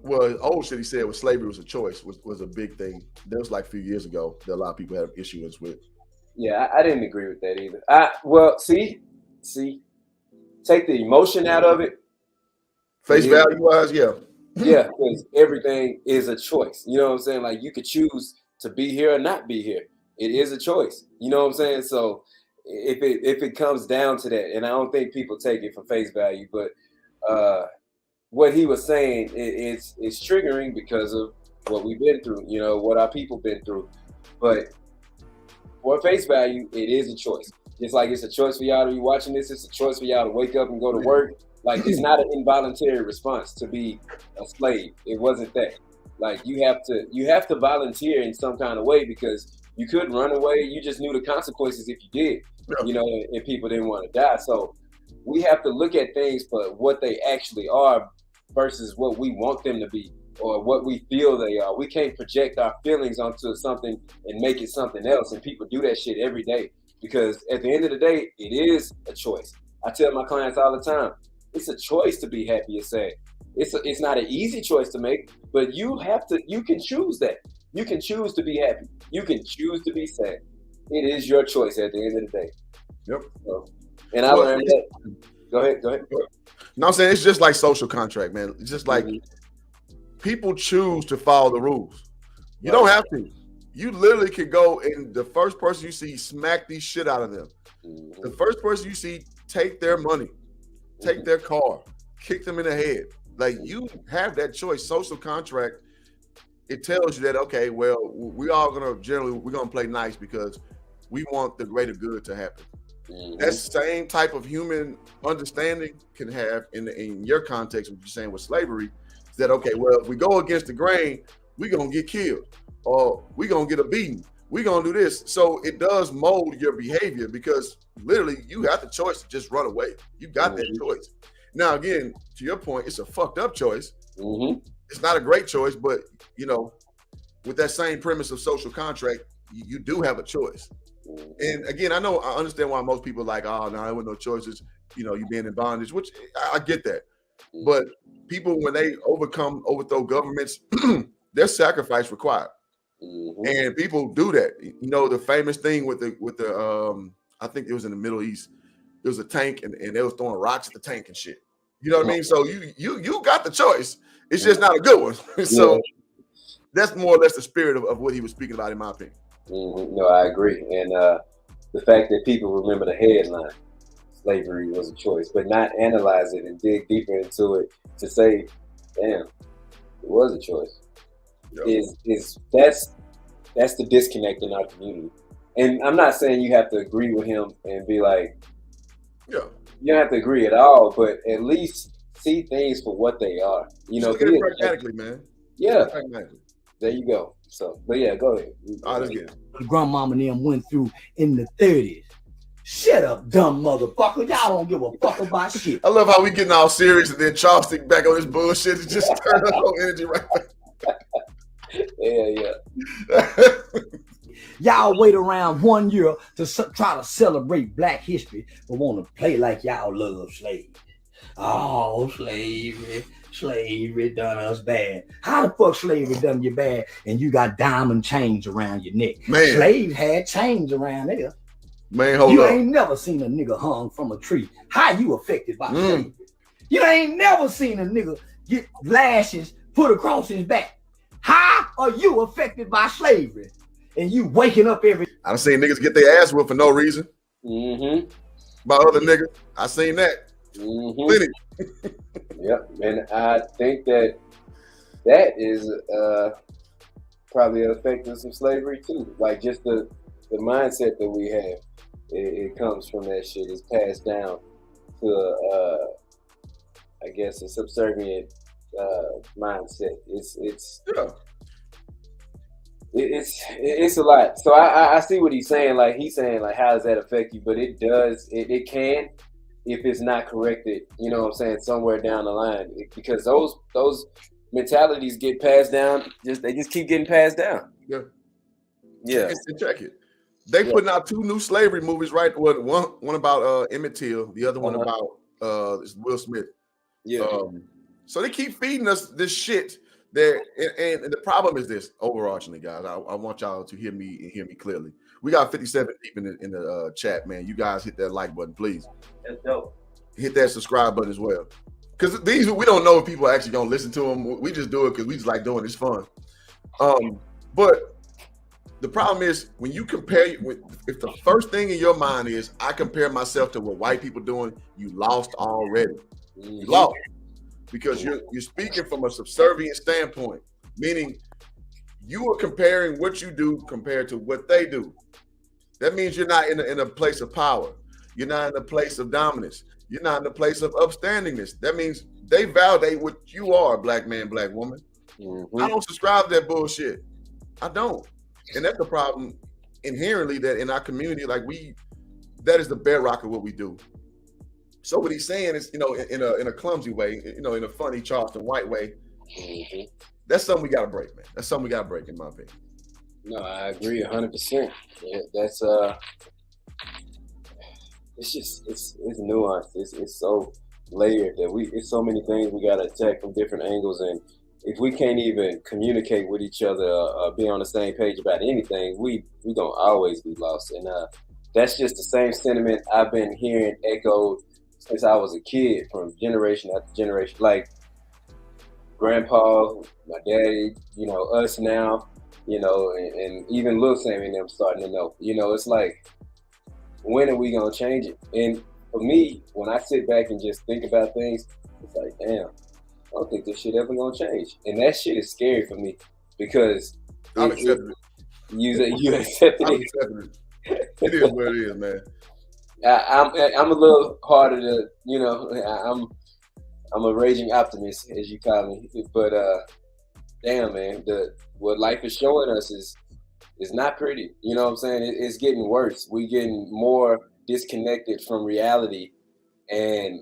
Well, old shit he said was slavery was a choice was a big thing. That was like a few years ago that a lot of people had issues with. Yeah, I didn't agree with that either. See, take the emotion out of it. Face value wise, yeah. Yeah, because everything is a choice. You know what I'm saying? Like, you could choose to be here or not be here. It is a choice. You know what I'm saying? So if it comes down to that, and I don't think people take it for face value, but what he was saying it's triggering because of what we've been through, you know, what our people been through. But for face value, it is a choice. Just like it's a choice for y'all to be watching this, it's a choice for y'all to wake up and go to work. Like, it's not an involuntary response to be a slave. It wasn't that. Like, you have to volunteer in some kind of way, because you couldn't run away. You just knew the consequences if you did, you know, and people didn't want to die. So we have to look at things for what they actually are versus what we want them to be or what we feel they are. We can't project our feelings onto something and make it something else. And people do that shit every day, because at the end of the day, it is a choice. I tell my clients all the time, it's a choice to be happy or sad. It's not an easy choice to make, but you can choose that. You can choose to be happy. You can choose to be sad. It is your choice at the end of the day. Yep. So, and I learned that. Go ahead. No, I'm saying it's just like social contract, man. It's just like people choose to follow the rules. You don't have to. You literally could go and the first person you see, smack the shit out of them. The first person you see, take their money, take their car, kick them in the head. Like, you have that choice. Social contract, it tells you that, okay, well, we're gonna play nice because we want the greater good to happen. That same type of human understanding can have in your context, what you're saying with slavery, is that, okay, well, if we go against the grain, we're gonna get killed, or we're gonna get a beating, we're gonna do this. So it does mold your behavior, because literally you have the choice to just run away. You got that choice. Now, again, to your point, it's a fucked up choice. It's not a great choice, but, you know, with that same premise of social contract, you do have a choice. And again, I understand why most people are like, oh, no, there were no choices, you know, you being in bondage, which I get that. But people, when they overthrow governments, there's sacrifice required. And people do that. You know, the famous thing with the I think it was in the Middle East, there was a tank and they was throwing rocks at the tank and shit. You know what I mean? So you got the choice. It's just not a good one. So that's more or less the spirit of what he was speaking about, in my opinion. No, I agree. And the fact that people remember the headline, slavery was a choice, but not analyze it and dig deeper into it to say, damn, it was a choice. That's the disconnect in our community. And I'm not saying you have to agree with him and be like, you don't have to agree at all, but at least see things for what they are. You know, look at it pragmatically, man. Yeah. There you go. So, but yeah, go ahead. All right, again. Grandmama and them went through in the 30s. Shut up, dumb motherfucker. Y'all don't give a fuck about shit. I love how we getting all serious and then Charleston back on this bullshit and just turn the whole energy right back. Yeah. Y'all wait around 1 year to try to celebrate Black history, but want to play like y'all love slaves. Oh, slavery done us bad. How the fuck slavery done you bad and you got diamond chains around your neck? Man. Slaves had chains around there. Man, hold you up. Ain't never seen a nigga hung from a tree. How you affected by slavery? You ain't never seen a nigga get lashes put across his back. How are you affected by slavery? And you waking up every... I've seen niggas get their ass whipped for no reason. By other niggas. I seen that. Plenty. Yep. And I think that is probably an effect of some slavery too. Like, just the mindset that we have. It comes from that shit. It's passed down to I guess a subservient mindset. It's a lot. So I see what he's saying. Like, he's saying, like, how does that affect you? But it does. It can, if it's not corrected. You know what I'm saying? Somewhere down the line, because those mentalities get passed down. They just keep getting passed down. Yeah. Check it. They putting out 2 new slavery movies, right? One about Emmett Till, the other one about Will Smith. So they keep feeding us this shit. And the problem is this, overarchingly, guys. I want y'all to hear me clearly. We got 57 deep in the chat, man. You guys hit that like button, please. That's dope. hit that subscribe button as well. Because these, we don't know if people are actually gonna listen to them. We just do it because we just like doing it. It's fun. But the problem is when you compare, if the first thing in your mind is I compare myself to what white people doing, you lost already. You lost because you're speaking from a subservient standpoint, meaning you are comparing what you do compared to what they do. That means you're not in a place of power. You're not in a place of dominance. You're not in a place of upstandingness. That means they validate what you are, black man, black woman. I don't subscribe to that bullshit. I don't. And that's the problem inherently that in our community, like that is the bedrock of what we do. So what he's saying is, in a clumsy way, in a funny Charleston White way, that's something we got to break, man. That's something we got to break, in my opinion. No, I agree 100%. That's it's nuanced. It's so layered that it's so many things we got to attack from different angles, and if we can't even communicate with each other, be on the same page about anything, we gonna always be lost. And that's just the same sentiment I've been hearing echoed since I was a kid, from generation after generation. Like Grandpa, my daddy, us now, and even Lil Sammy and them starting to know. It's like, when are we gonna change it? And for me, when I sit back and just think about things, it's like, damn, I don't think this shit ever gonna change. And that shit is scary for me because I'm accepting it. You accepted I'm it. accepting it. It is what it is, man. I'm a little harder to, I'm a raging optimist, as you call me. But damn, man, what life is showing us is not pretty. You know what I'm saying? It's getting worse. We getting more disconnected from reality, and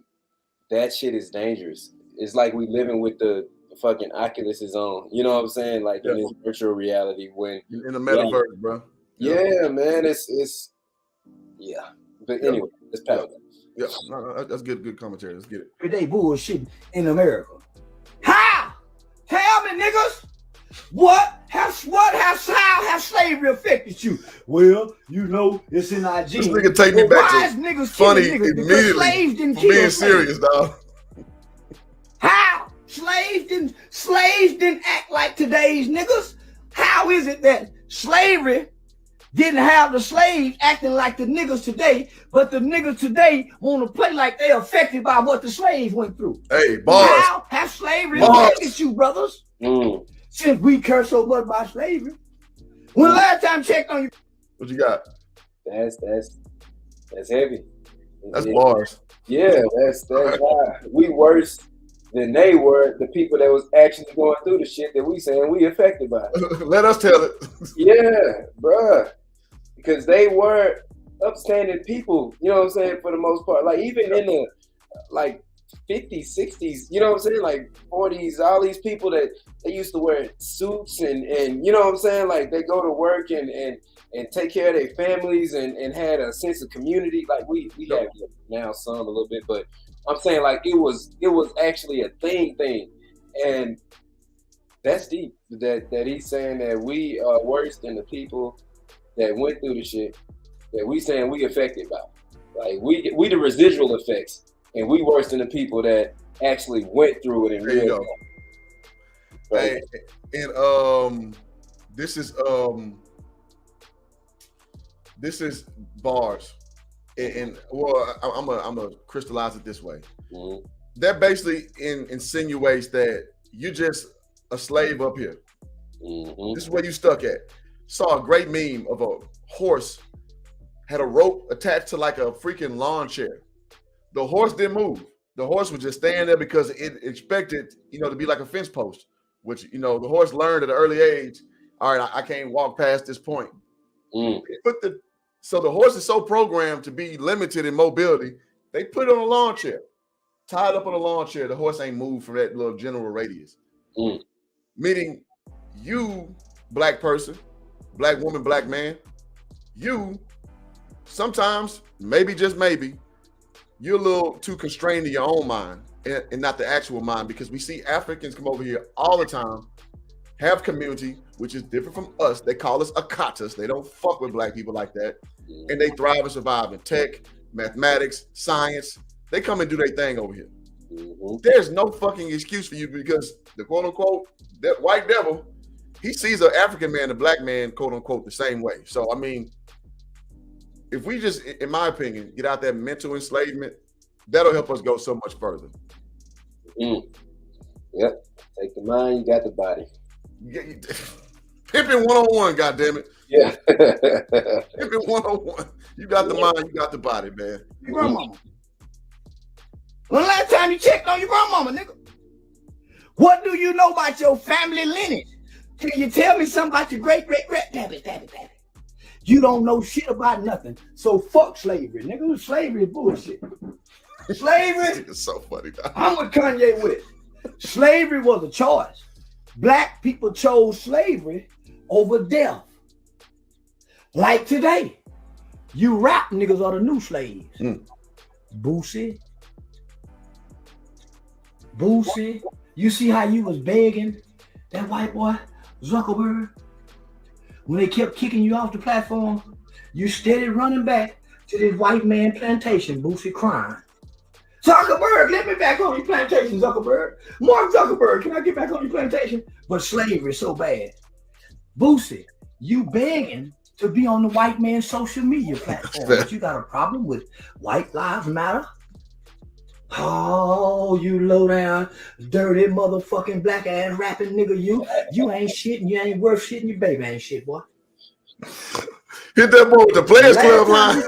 that shit is dangerous. It's like we living with the fucking Oculus on. You know what I'm saying? Like in this virtual reality when in the metaverse, bro. Yeah, man. It's But anyway, let's power that. Yeah, no, that's good commentary. Let's get it. They bullshit in America. How? Tell me, niggas. How has slavery affected you? Well, it's in our genes. This nigga take me back why to is niggas funny killing niggas? Because immediately slaves didn't for kill being slaves. serious, dog. How? Slaves didn't act like today's niggas. How is it that slavery didn't have the slaves acting like the niggas today, but the niggas today want to play like they're affected by what the slaves went through? Hey, bars. How has slavery affected you, brothers? Since we care so much about slavery. When last time checked on you? What you got? That's heavy. That's bars. Yeah, that's why we worse than they were, the people that was actually going through the shit that we saying we affected by. Let us tell it. Yeah, bruh. Because they were upstanding people, you know what I'm saying, for the most part. Like even in the 50s, 60s, you know what I'm saying, like 40s, all these people that they used to wear suits and you know what I'm saying, like they go to work and take care of their families and had a sense of community. Like we have now some a little bit, but I'm saying like it was actually a thing, and that's deep. That he's saying that we are worse than the people that went through the shit that we saying we affected by. Like we the residual effects, and we worse than the people that actually went through it in There you real go. Right. Hey, and this is bars, and well, I'm gonna crystallize it this way. Mm-hmm. That basically insinuates that you're just a slave up here. Mm-hmm. This is where you stuck at. Saw a great meme of a horse had a rope attached to like a freaking lawn chair. The horse didn't move. The horse was just staying there because it expected, to be like a fence post, which, the horse learned at an early age. All right, I can't walk past this point. So the horse is so programmed to be limited in mobility, they put it on a lawn chair, tied up on a lawn chair. The horse ain't moved from that little general radius. Meaning you, black person, black woman, black man, you sometimes, maybe just maybe, you're a little too constrained in your own mind and not the actual mind, because we see Africans come over here all the time, have community, which is different from us. They call us akatas. They don't fuck with black people like that. And they thrive and survive in tech, mathematics, science, They come and do their thing over here. Mm-hmm. There's no fucking excuse for you because the quote unquote that white devil, he sees an African man, a black man, quote unquote, the same way. So I mean, if we just, in my opinion, get out that mental enslavement, that'll help us go so much further. Mm. Yep. Take the mind, you got the body. Pimping 101, goddammit. Yeah. Pimping 101. You got the mind, you got the body, man. Your grandmama. When the last time you checked on your grandmama, nigga? What do you know about your family lineage? Can you tell me something about your great-great-great-daddy? You don't know shit about nothing. So fuck slavery, nigga. Slavery is bullshit. Slavery. It's so funny, dog. I'm with Kanye with it. Slavery was a choice. Black people chose slavery over death. Like today, you rap niggas are the new slaves. Boosie, you see how you was begging that white boy, Zuckerberg? When they kept kicking you off the platform, you steady running back to this white man plantation, Boosie crying. Zuckerberg, let me back on your plantation, Zuckerberg. Mark Zuckerberg, can I get back on your plantation? But slavery is so bad. Boosie, you begging to be on the white man's social media platform. But you got a problem with White Lives Matter? Oh, you low down, dirty motherfucking black ass rapping nigga, you ain't shit and you ain't worth shit and your baby ain't shit, boy. Hit that boy with the Players Club line.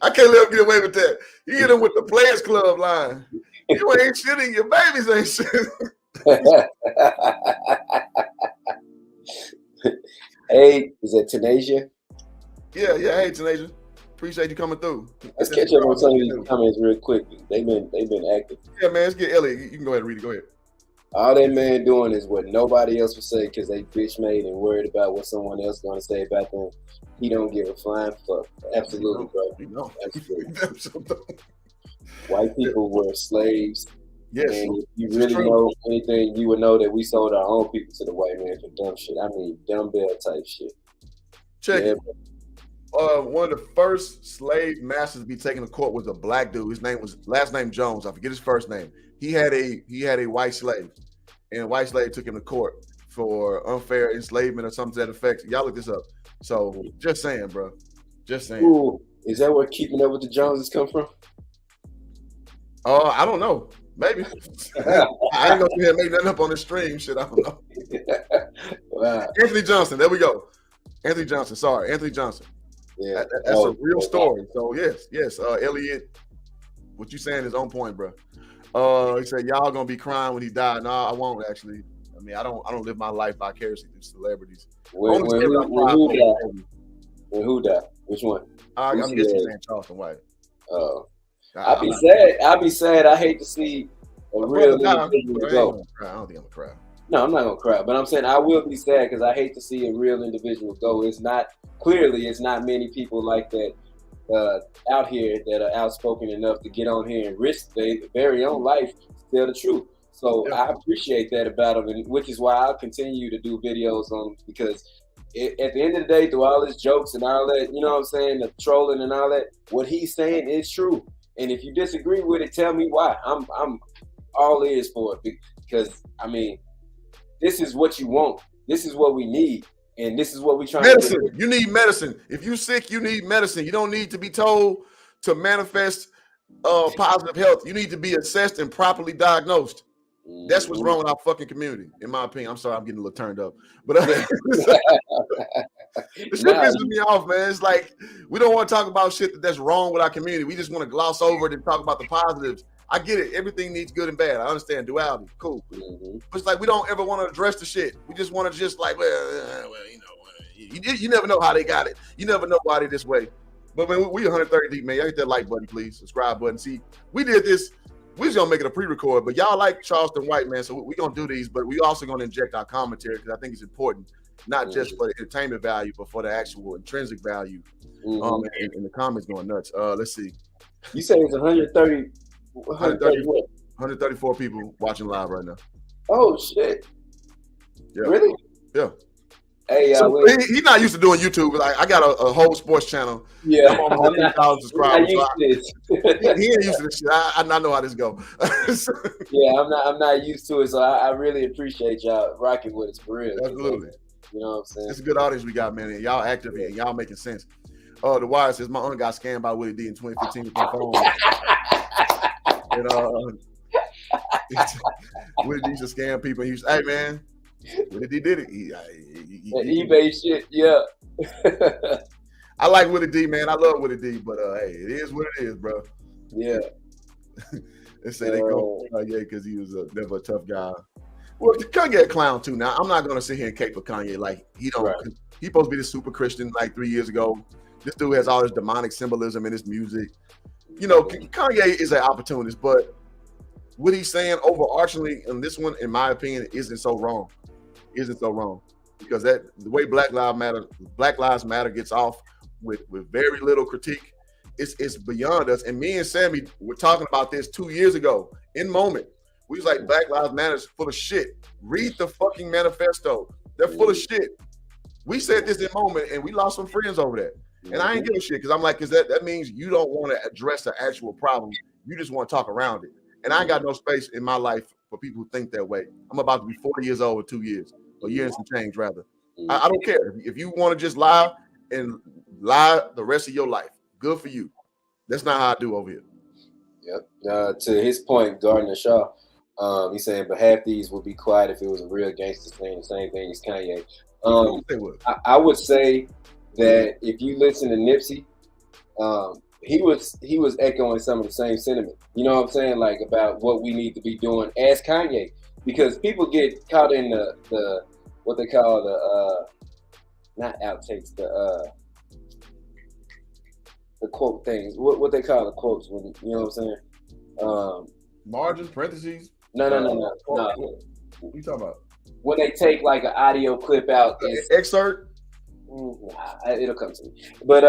I can't let him get away with that. He hit him with the Players Club line. You ain't shit and your babies ain't shit. Hey, is that Tanasia? Yeah. Hey, Tanasia. Appreciate you coming through. Let's catch up on some of these comments real quick. They've been active. Yeah, man. Let's get Elliot. You can go ahead and read it. Go ahead. All that man doing is what nobody else would say because they bitch made and worried about what someone else going to say about them. He don't give a flying fuck. Absolutely, bro. Absolutely. White people were slaves. Yes. And if you really know anything, you would know that we sold our own people to the white man for dumb shit. I mean, dumbbell type shit. Check it. One of the first slave masters to be taken to court was a black dude. His name was last name Jones. I forget his first name. He had a white slave, and a white slave took him to court for unfair enslavement or something to that effect. Y'all look this up. So just saying, bro. Just saying. Ooh, is that where Keeping Up with the Joneses come from? I don't know. Maybe. I ain't gonna see him make nothing up on the stream. Shit, I don't know. Wow. Anthony Johnson. There we go. Anthony Johnson. Sorry, Anthony Johnson. Yeah, that's a real story. So yes. Elliot, what you saying is on point, bro. He said y'all gonna be crying when he died. No, I won't actually. I mean, I don't live my life vicariously through celebrities. When who died? Which one? I'm guessing he's saying Charleston White. I'll be sad. I hate to see a real individual go. I don't think I'm gonna cry. No, I'm not gonna cry, but I'm saying I will be sad because I hate to see a real individual go. It's not many people like that out here that are outspoken enough to get on here and risk their very own life to tell the truth. So I appreciate that about him, and which is why I'll continue to do videos on him, because at the end of the day, through all his jokes and all that, you know what I'm saying, the trolling and all that, what he's saying is true. And if you disagree with it, tell me why. I'm all ears for it, because I mean, this is what you want. This is what we need. And this is what we trying to do. You need medicine. If you're sick, you need medicine. You don't need to be told to manifest positive health. You need to be assessed and properly diagnosed. That's what's wrong with our fucking community, in my opinion. I'm sorry, I'm getting a little turned up. But the shit pisses me off, man. It's like we don't want to talk about shit that's wrong with our community. We just want to gloss over it and talk about the positives. I get it. Everything needs good and bad. I understand duality. Cool. But it's like we don't ever want to address the shit. We just want to just like, well, you know, you never know how they got it. You never know why they this way. But man, we 130 deep, man. Y'all hit that like button, please. Subscribe button. See, we did this. We just gonna make it a pre-record, but y'all like Charleston White, man. So we're gonna do these, but we also gonna inject our commentary because I think it's important, not just for the entertainment value, but for the actual intrinsic value. And the comments going nuts. Let's see. You say it's 134 people watching live right now. Oh shit! Yeah. Really? Yeah. Hey, So he's not used to doing YouTube. Like I got a whole sports channel. yeah, I'm almost at 3,000 subscribers. I'm not used to this. He ain't used to this shit. I know how this go. Yeah, I'm not used to it, so I really appreciate y'all rocking with us for real. Absolutely. You know what I'm saying? It's a good audience we got, man. And y'all active and y'all making sense. The Wire says my aunt got scammed by Willie D in 2015 with their phone. And Willie D used to scam people. He used to, hey man, Willie D did it. eBay shit, yeah. I like Willie D, man. I love Willie D, but hey, it is what it is, bro. Yeah. They say they go Kanye because he was never a tough guy. Well, Kanye a clown too. Now I'm not gonna sit here and cape for Kanye like he don't. Right. He's supposed to be the super Christian like 3 years ago. This dude has all this demonic symbolism in his music. You know, Kanye is an opportunist, but what he's saying overarchingly in this one, in my opinion, isn't so wrong. Because the way Black Lives Matter gets off with very little critique, it's beyond us. And me and Sammy were talking about this 2 years ago in Moment. We was like, Black Lives Matter is full of shit. Read the fucking manifesto. They're full of shit. We said this in Moment, and we lost some friends over that. And I ain't giving a shit because I'm like, because that means you don't want to address the actual problem. You just want to talk around it. And I ain't got no space in my life for people who think that way. I'm about to be 40 years old in 2 years, a year and some change rather. I don't care. If you want to just lie and lie the rest of your life, good for you. That's not how I do over here. Yep. To his point, Gardner Shaw, he's saying, but half these would be quiet if it was a real gangster saying the same thing as Kanye. I would say that if you listen to Nipsey, he was echoing some of the same sentiment. You know what I'm saying? Like about what we need to be doing as Kanye, because people get caught in the what they call the not outtakes, the quote things. What they call the quotes when you know what I'm saying? Margins, parentheses. No. What you talking about? When they take like an audio clip out, excerpt. It'll come to me. But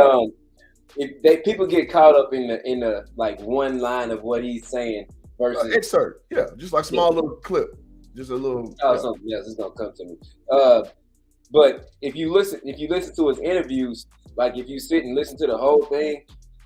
if people get caught up in the like one line of what he's saying versus excerpt, just like small little clip, just a little. Something else is gonna come to me. But if you listen to his interviews, like if you sit and listen to the whole thing,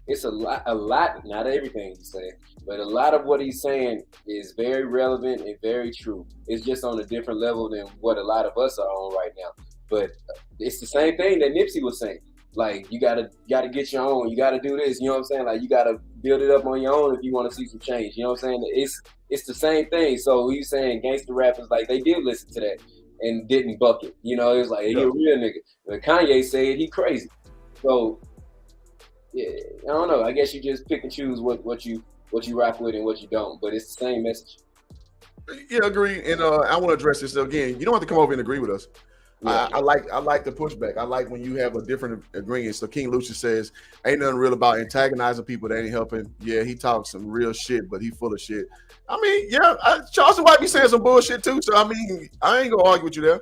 it's a lot. Not everything he's saying, but a lot of what he's saying is very relevant and very true. It's just on a different level than what a lot of us are on right now. But it's the same thing that Nipsey was saying. Like you gotta get your own. You gotta do this. You know what I'm saying? Like you gotta build it up on your own if you want to see some change. You know what I'm saying? It's the same thing. So he's saying gangster rappers like they did listen to that and didn't buck it. You know, it was like he a real nigga. But Kanye said he crazy. So yeah, I don't know. I guess you just pick and choose what you rock with and what you don't. But it's the same message. Yeah, agree. And I want to address this again. You don't have to come over and agree with us. Yeah. I like the pushback. I like when you have a different agreement. So King Lucius says, ain't nothing real about antagonizing people that ain't helping. Yeah, he talks some real shit, but he full of shit. I mean, Charleston White be saying some bullshit too. So I mean, I ain't gonna argue with you there.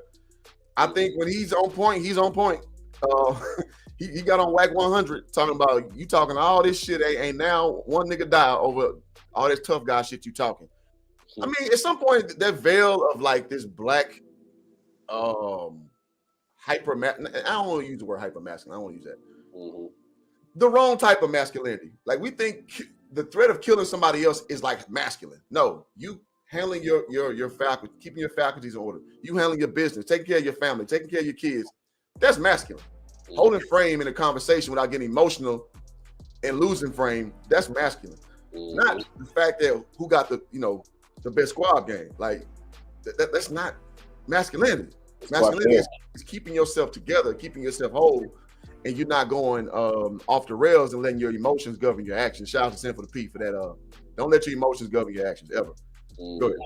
I think when he's on point, he's on point. He got on Whack 100 talking about you talking all this shit. Ain't now one nigga die over all this tough guy shit you talking. I mean, at some point that veil of like this black I don't want to use the word hyper masculine. I don't want to use that. Mm-hmm. The wrong type of masculinity. Like we think the threat of killing somebody else is like masculine. No, you handling your faculty, keeping your faculties in order. You handling your business, taking care of your family, taking care of your kids. That's masculine. Mm-hmm. Holding frame in a conversation without getting emotional and losing frame. That's masculine. Mm-hmm. Not the fact that who got the best squad game. Like that's not masculinity. Masculinity is keeping yourself together, keeping yourself whole, and you're not going off the rails and letting your emotions govern your actions. Shout out to Sin for the P for that. Don't let your emotions govern your actions ever. Go ahead.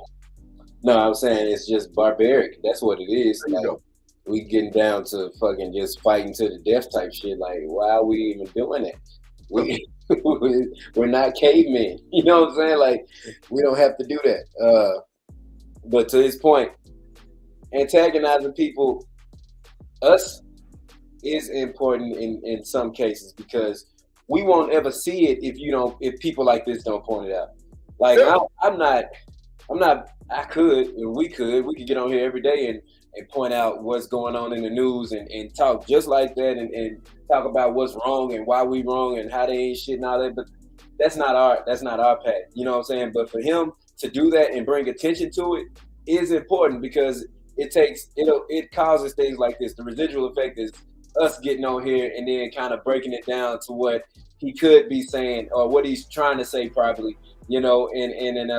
No, I'm saying it's just barbaric. That's what it is. Like, we getting down to fucking just fighting to the death type shit. Like, why are we even doing that? We're not cavemen. You know what I'm saying? Like, we don't have to do that. But to his point, antagonizing people, us, is important in some cases because we won't ever see it if people like this don't point it out. Like I'm not we could get on here every day and point out what's going on in the news and talk just like that and talk about what's wrong and why we wrong and how they ain't shit and all that. But that's not our path. You know what I'm saying? But for him to do that and bring attention to it is important because it causes things like this. The residual effect is us getting on here and then kind of breaking it down to what he could be saying or what he's trying to say properly, you know, and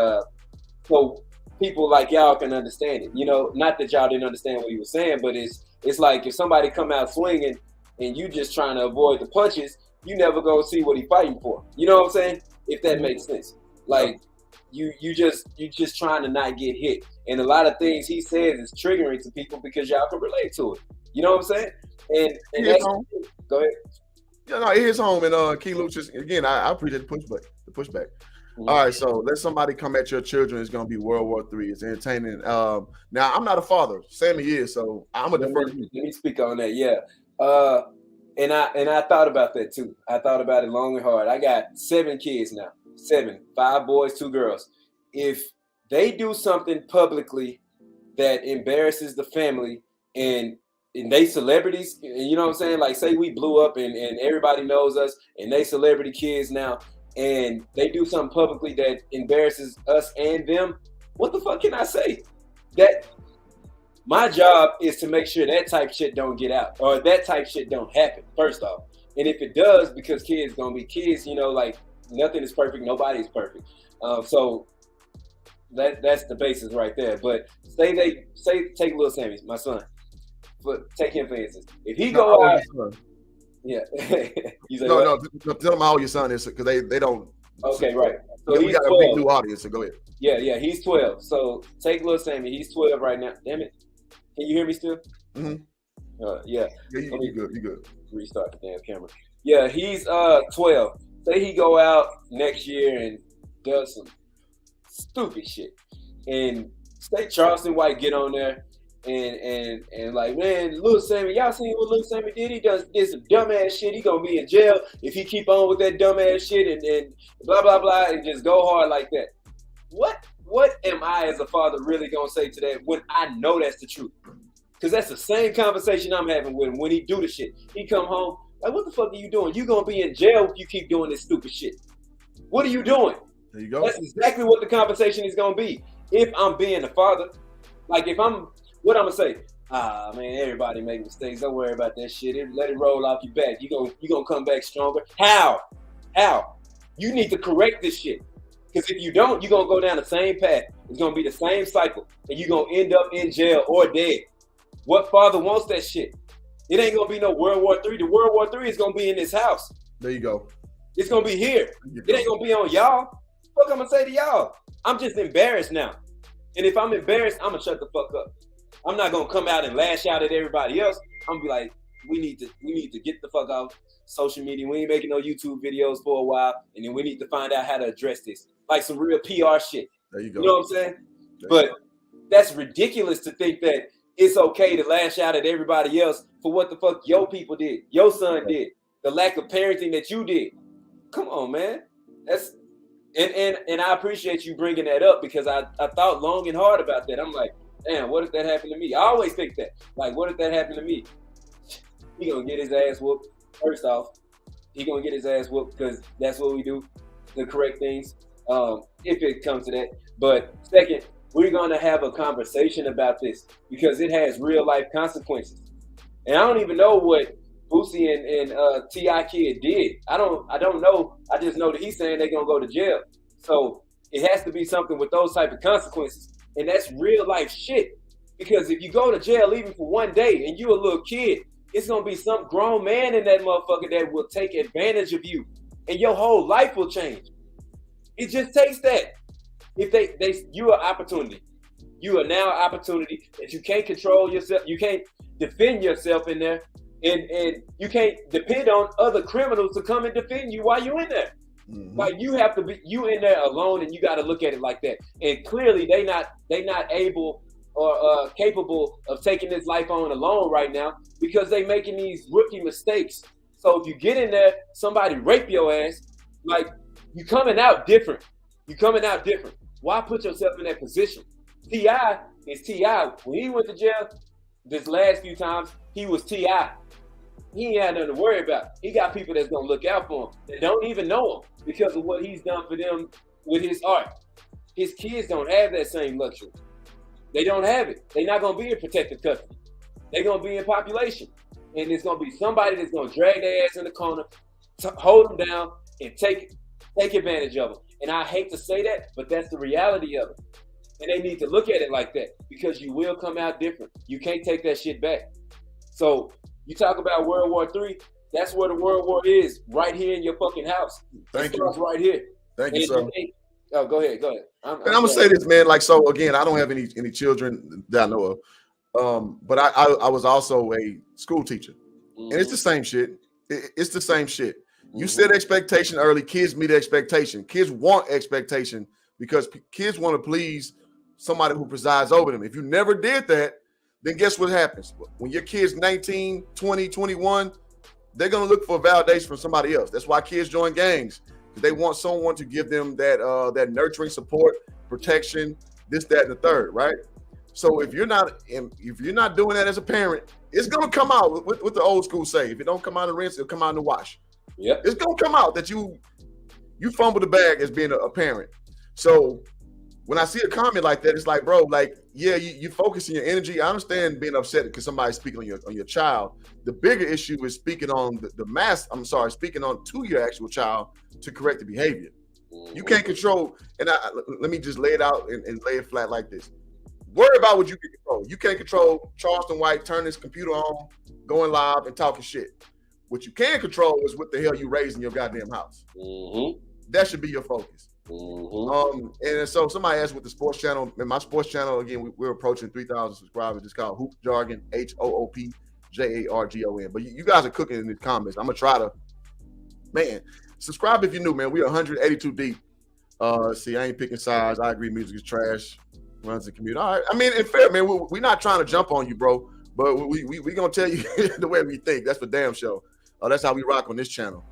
so people like y'all can understand it. You know, not that y'all didn't understand what he was saying, but it's like if somebody come out swinging and you just trying to avoid the punches, you never gonna see what he fighting for. You know what I'm saying? If that makes sense. Like you just trying to not get hit. And a lot of things he says is triggering to people because y'all can relate to it. You know what I'm saying? And that's go ahead. Yeah, no, it hits home and Key Lucius, again, I appreciate the pushback. Mm-hmm. All right, so let somebody come at your children. It's gonna be World War III. It's entertaining. Now I'm not a father. Sammy is, so I'm a defer. Let me speak on that. Yeah. And I thought about that too. I thought about it long and hard. I got 7 kids now. 7, 5 boys, 2 girls. If they do something publicly that embarrasses the family and they celebrities, you know what I'm saying? Like say we blew up and everybody knows us and they celebrity kids now and they do something publicly that embarrasses us and them, what the fuck can I say? That my job is to make sure that type shit don't get out or that type shit don't happen, first off. And if it does, because kids gonna be kids, you know, like nothing is perfect, nobody's perfect. So that's the basis right there. But take Lil Sammy, my son. But take him for instance. If he go out, yeah. No, tell them how old your son is because they don't. Okay, right. So we got 12. A big new audience, so go ahead. Yeah, he's 12. So take Lil Sammy. He's 12 right now. Damn it. Can you hear me still? Mm-hmm. Yeah. You good. Restart the damn camera. Yeah, he's 12. Say he go out next year and does some stupid shit. And say Charleston White get on there and like, man, Lil Sammy, y'all seen what Lil Sammy did? He did some dumbass shit. He gonna be in jail if he keep on with that dumbass shit and blah blah blah and just go hard like that. What am I as a father really gonna say to that when I know that's the truth? Because that's the same conversation I'm having with him when he do the shit. He come home like, what the fuck are you doing? You gonna be in jail if you keep doing this stupid shit. What are you doing? There you go. That's exactly what the conversation is gonna be. If I'm being a father, like if I'm. What I'm gonna say? Man, everybody make mistakes. Don't worry about that shit. Let it roll off your back. You gonna come back stronger. How? You need to correct this shit. Because if you don't, you're gonna go down the same path. It's gonna be the same cycle, and you're gonna end up in jail or dead. What father wants that shit? It ain't gonna be no World War III. The World War III is gonna be in this house. There you go. It's gonna be here. It ain't gonna be on y'all. What I'm gonna say to y'all? I'm just embarrassed now. And if I'm embarrassed, I'm gonna shut the fuck up. I'm not gonna come out and lash out at everybody else. I'm gonna be like, we need to get the fuck off social media. We ain't making no YouTube videos for a while, and then we need to find out how to address this, like some real PR shit. There you go. You know what I'm saying? But that's ridiculous to think that it's okay to lash out at everybody else for what the fuck your people did, your son did, the lack of parenting that you did. Come on, man. That's and I appreciate you bringing that up because I thought long and hard about that. I'm like, damn, what if that happened to me? I always think that. Like, what if that happened to me? He gonna get his ass whooped. First off, he gonna get his ass whooped because that's what we do, the correct things, if it comes to that. But second, we're gonna have a conversation about this because it has real life consequences. And I don't even know what Boosie and T.I. Kid did. I don't know. I just know that he's saying they're gonna go to jail. So it has to be something with those type of consequences. And that's real life shit. Because if you go to jail even for one day and you a little kid, it's gonna be some grown man in that motherfucker that will take advantage of you. And your whole life will change. It just takes that. If you are opportunity. You are now an opportunity that you can't control yourself. You can't defend yourself in there. And you can't depend on other criminals to come and defend you while you're in there. Mm-hmm. Like you have to be in there alone, and you got to look at it like that. And clearly, they not able or capable of taking this life on alone right now because they making these rookie mistakes. So if you get in there, somebody rape your ass, like you coming out different. Why put yourself in that position? T.I. is T.I. When he went to jail this last few times, he was T.I. He ain't had nothing to worry about. He got people that's gonna look out for him that don't even know him because of what he's done for them with his art. His kids don't have that same luxury. They don't have it. They're not gonna be in protective custody. They're gonna be in population. And it's gonna be somebody that's gonna drag their ass in the corner, hold them down, and take advantage of them. And I hate to say that, but that's the reality of it. And they need to look at it like that because you will come out different. You can't take that shit back. So you talk about World War III, that's where the World War is, right here in your fucking house. Thank you. Right here. Thank you, sir. Oh, go ahead. I'm gonna say this, man. Like, so again, I don't have any children that I know of, but I was also a school teacher, and it's the same shit. It's the same shit. You set expectation early. Kids meet expectation. Kids want expectation because kids want to please somebody who presides over them. If you never did that, then guess what happens? When your kid's 19, 20, 21, they're going to look for validation from somebody else. That's why kids join gangs. They want someone to give them that nurturing support, protection, this, that, and the third, right? So if you're not doing that as a parent, it's going to come out with the old school say. If it don't come out in the rinse, it'll come out in the wash. Yeah, it's going to come out that you fumbled the bag as being a parent. So when I see a comment like that, it's like, bro, like, yeah, you focusing your energy. I understand being upset because somebody's speaking on your child. The bigger issue is speaking on speaking on to your actual child to correct the behavior. You can't control, and let me just lay it out and lay it flat like this. Worry about what you can control. You can't control Charleston White turning his computer on, going live, and talking shit. What you can control is what the hell you raised in your goddamn house. That should be your focus. And so somebody asked with the sports channel, and my sports channel, again, we're approaching 3,000 subscribers. It's called Hoop Jargon, HOOPJARGON. But you guys are cooking in the comments. I'm gonna try to, man, subscribe if you're new, man. We're 182 deep. See, I ain't picking sides. I agree, music is trash. Runs the community. All right. I mean, and fair, man. We're not trying to jump on you, bro. But we gonna tell you the way we think. That's for damn sure. That's how we rock on this channel.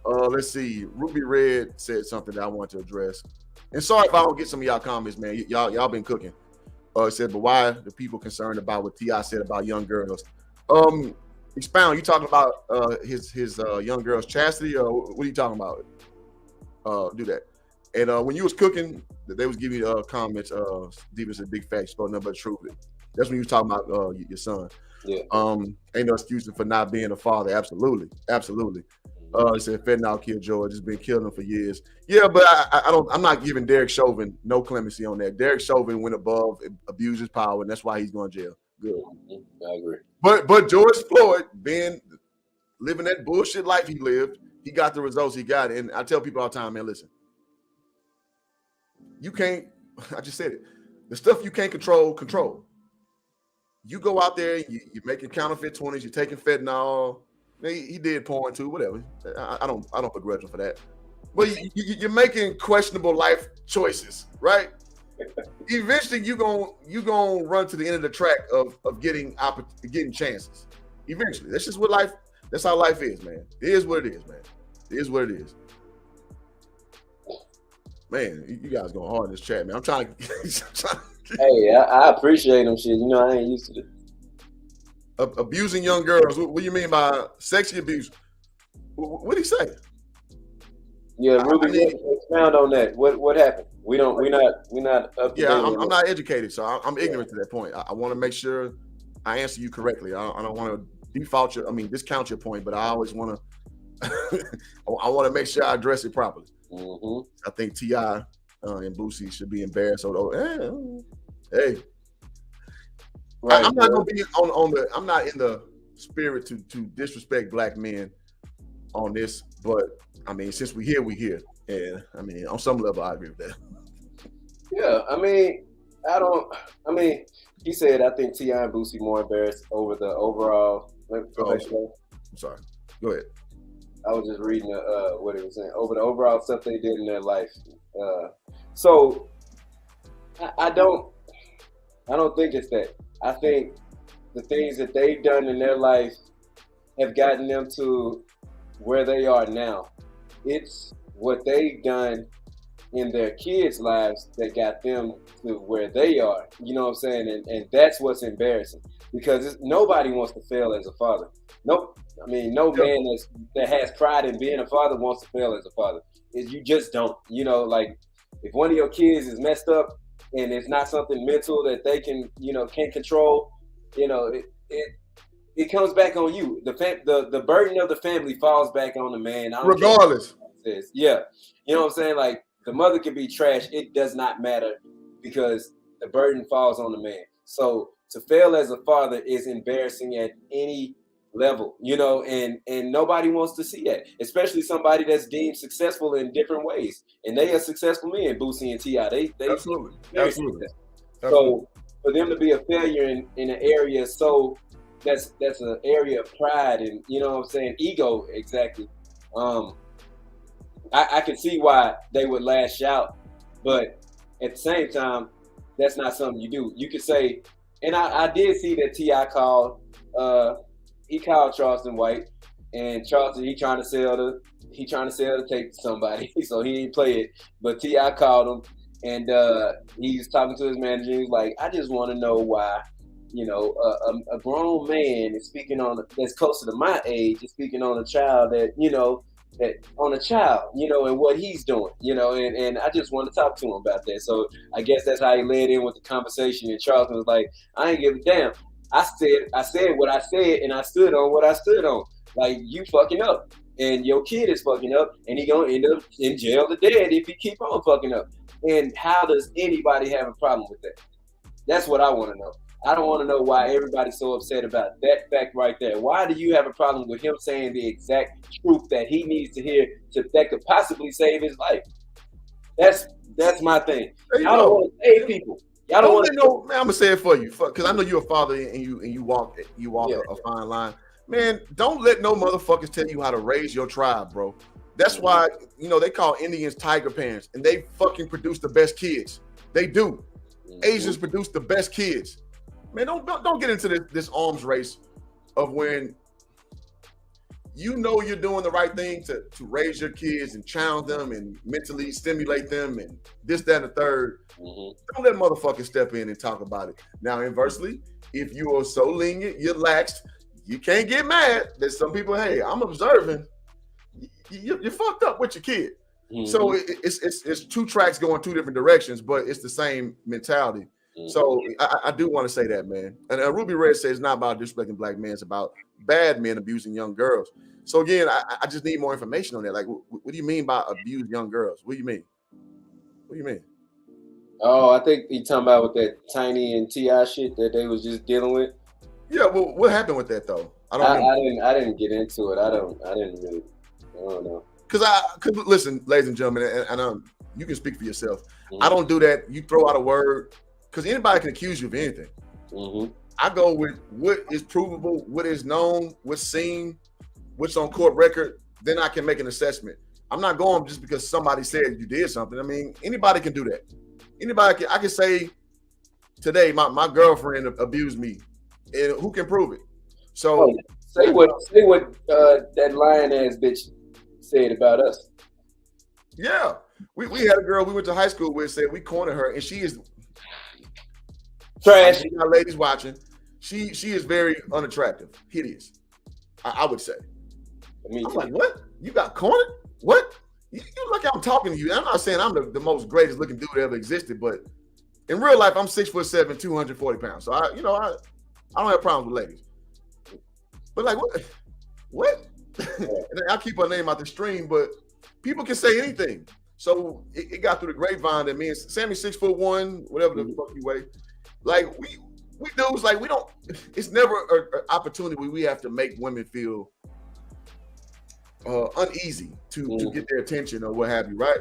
Let's see. Ruby Red said something that I want to address. And sorry if I don't get some of y'all comments, man. Y'all been cooking. It said, but why are the people concerned about what T.I. said about young girls? Expound. You talking about his young girls' chastity, or what are you talking about? Do that. And when you was cooking, they was giving you comments. Deep said, big facts, spoke nothing but truth. That's when you was talking about your son. Yeah. Ain't no excuse for not being a father. Absolutely. He said fentanyl killed George. It's been killing him for years. Yeah, but I'm not giving Derek Chauvin no clemency on that. Derek Chauvin went above, abused his power, and that's why he's going to jail. Good. I agree. But George Floyd, living that bullshit life he lived, he got the results he got. And I tell people all the time, man, listen, you can't, I just said it, the stuff you can't control. You go out there, you're making counterfeit 20s, you're taking fentanyl. He did porn too, whatever. I don't begrudge him for that. But you're making questionable life choices, right? Eventually, you gonna run to the end of the track of getting chances. Eventually, that's just what life. That's how life is, man. It is what it is, man. It is what it is. Man, you guys going hard in this chat, man. I'm trying to. Hey, I appreciate them shit. You know, I ain't used to it. Abusing young girls. What do you mean by sexual abuse? What did he say? Yeah, Ruby, expound on that. What happened? We're not up to date. I'm not educated, so I'm ignorant to that point. I want to make sure I answer you correctly. I don't want to discount your point, but I always want to. I want to make sure I address it properly. I think T.I. And Boosie should be embarrassed. Hey. Right, I'm not gonna be I'm not in the spirit to disrespect black men on this, but I mean, since we here, and I mean, on some level, I agree with that. Yeah, he said I think T.I. and Boosie more embarrassed over the overall. I'm sorry. Go ahead. I was just reading what he was saying over the overall stuff they did in their life. So I don't think it's that. I think the things that they've done in their life have gotten them to where they are now. It's what they've done in their kids' lives that got them to where they are. You know what I'm saying? And that's what's embarrassing, because nobody wants to fail as a father. Nope. I mean, no man that has pride in being a father wants to fail as a father. You just don't. You know, like if one of your kids is messed up and it's not something mental that they can't control, it comes back on you. The burden of the family falls back on the man. Regardless. Yeah. You know what I'm saying? Like the mother can be trash. It does not matter because the burden falls on the man. So to fail as a father is embarrassing at any level, and nobody wants to see that, especially somebody that's deemed successful in different ways. And they are successful men, Boosie and T.I. They Absolutely. So for them to be a failure in an area, so that's an area of pride and ego, exactly. I can see why they would lash out, but at the same time, that's not something you do. You could say, and I did see that T.I. called Charleston White, and Charleston he trying to sell the tape to somebody, so he didn't play it. But T.I. called him, and he was talking to his manager. He was like, "I just want to know why, a grown man is speaking that's closer to my age is speaking on a child that and what he's doing, and I just want to talk to him about that." So I guess that's how he led in with the conversation. And Charleston was like, "I ain't give a damn. I said what I said, and I stood on what I stood on. Like, you fucking up, and your kid is fucking up, and he gonna end up in jail or dead if he keep on fucking up. And how does anybody have a problem with that? That's what I want to know. I don't want to know why everybody's so upset about that fact right there. Why do you have a problem with him saying the exact truth that he needs to hear that could possibly save his life? That's my thing. I don't want to save people. Y'all don't want to know, man. I'm gonna say it for you, because I know you're a father and you walk a fine line, man. Don't let no motherfuckers tell you how to raise your tribe, bro. That's why they call Indians tiger parents, and they fucking produce the best kids. They do. Asians produce the best kids. Man, don't get into this arms race of when you're doing the right thing to raise your kids and challenge them and mentally stimulate them and this, that, and the third. Don't let motherfuckers step in and talk about it. Now, inversely, if you are so lenient, you're laxed, you can't get mad that some people, hey, I'm observing, you're fucked up with your kid. So it's two tracks going two different directions, but it's the same mentality. So I do want to say that, man. And Ruby Red says it's not about disrespecting black men, it's about bad men abusing young girls. So again, I just need more information on that. Like, what do you mean by abuse young girls? What do you mean? Oh, I think you talking about with that Tiny and T.I. shit that they was just dealing with. Yeah, well, what happened with that though? I didn't get into it. I don't know. Because listen, ladies and gentlemen, and you can speak for yourself. I don't do that. You throw out a word, because anybody can accuse you of anything. I go with what is provable, what is known, what's seen, what's on court record. Then I can make an assessment. I'm not going just because somebody said you did something. I mean, anybody can do that. I can say today my girlfriend abused me, and who can prove it? So say what that lying ass bitch said about us. Yeah, we had a girl we went to high school with, said we cornered her, and she is trash. Ladies watching, she is very unattractive, hideous, I would say. I'm like, what? You got cornered? What? You look like I'm talking to you. I'm not saying I'm the most greatest looking dude that ever existed, but in real life, I'm 6'7", 240 pounds. So I don't have problems with ladies. But like, what? And I keep her name out the stream, but people can say anything. So it got through the grapevine that me and Sammy 6'1", whatever the fuck you weigh. Like we dudes, like we don't. It's never an opportunity where we have to make women feel uneasy to get their attention or what have you, right?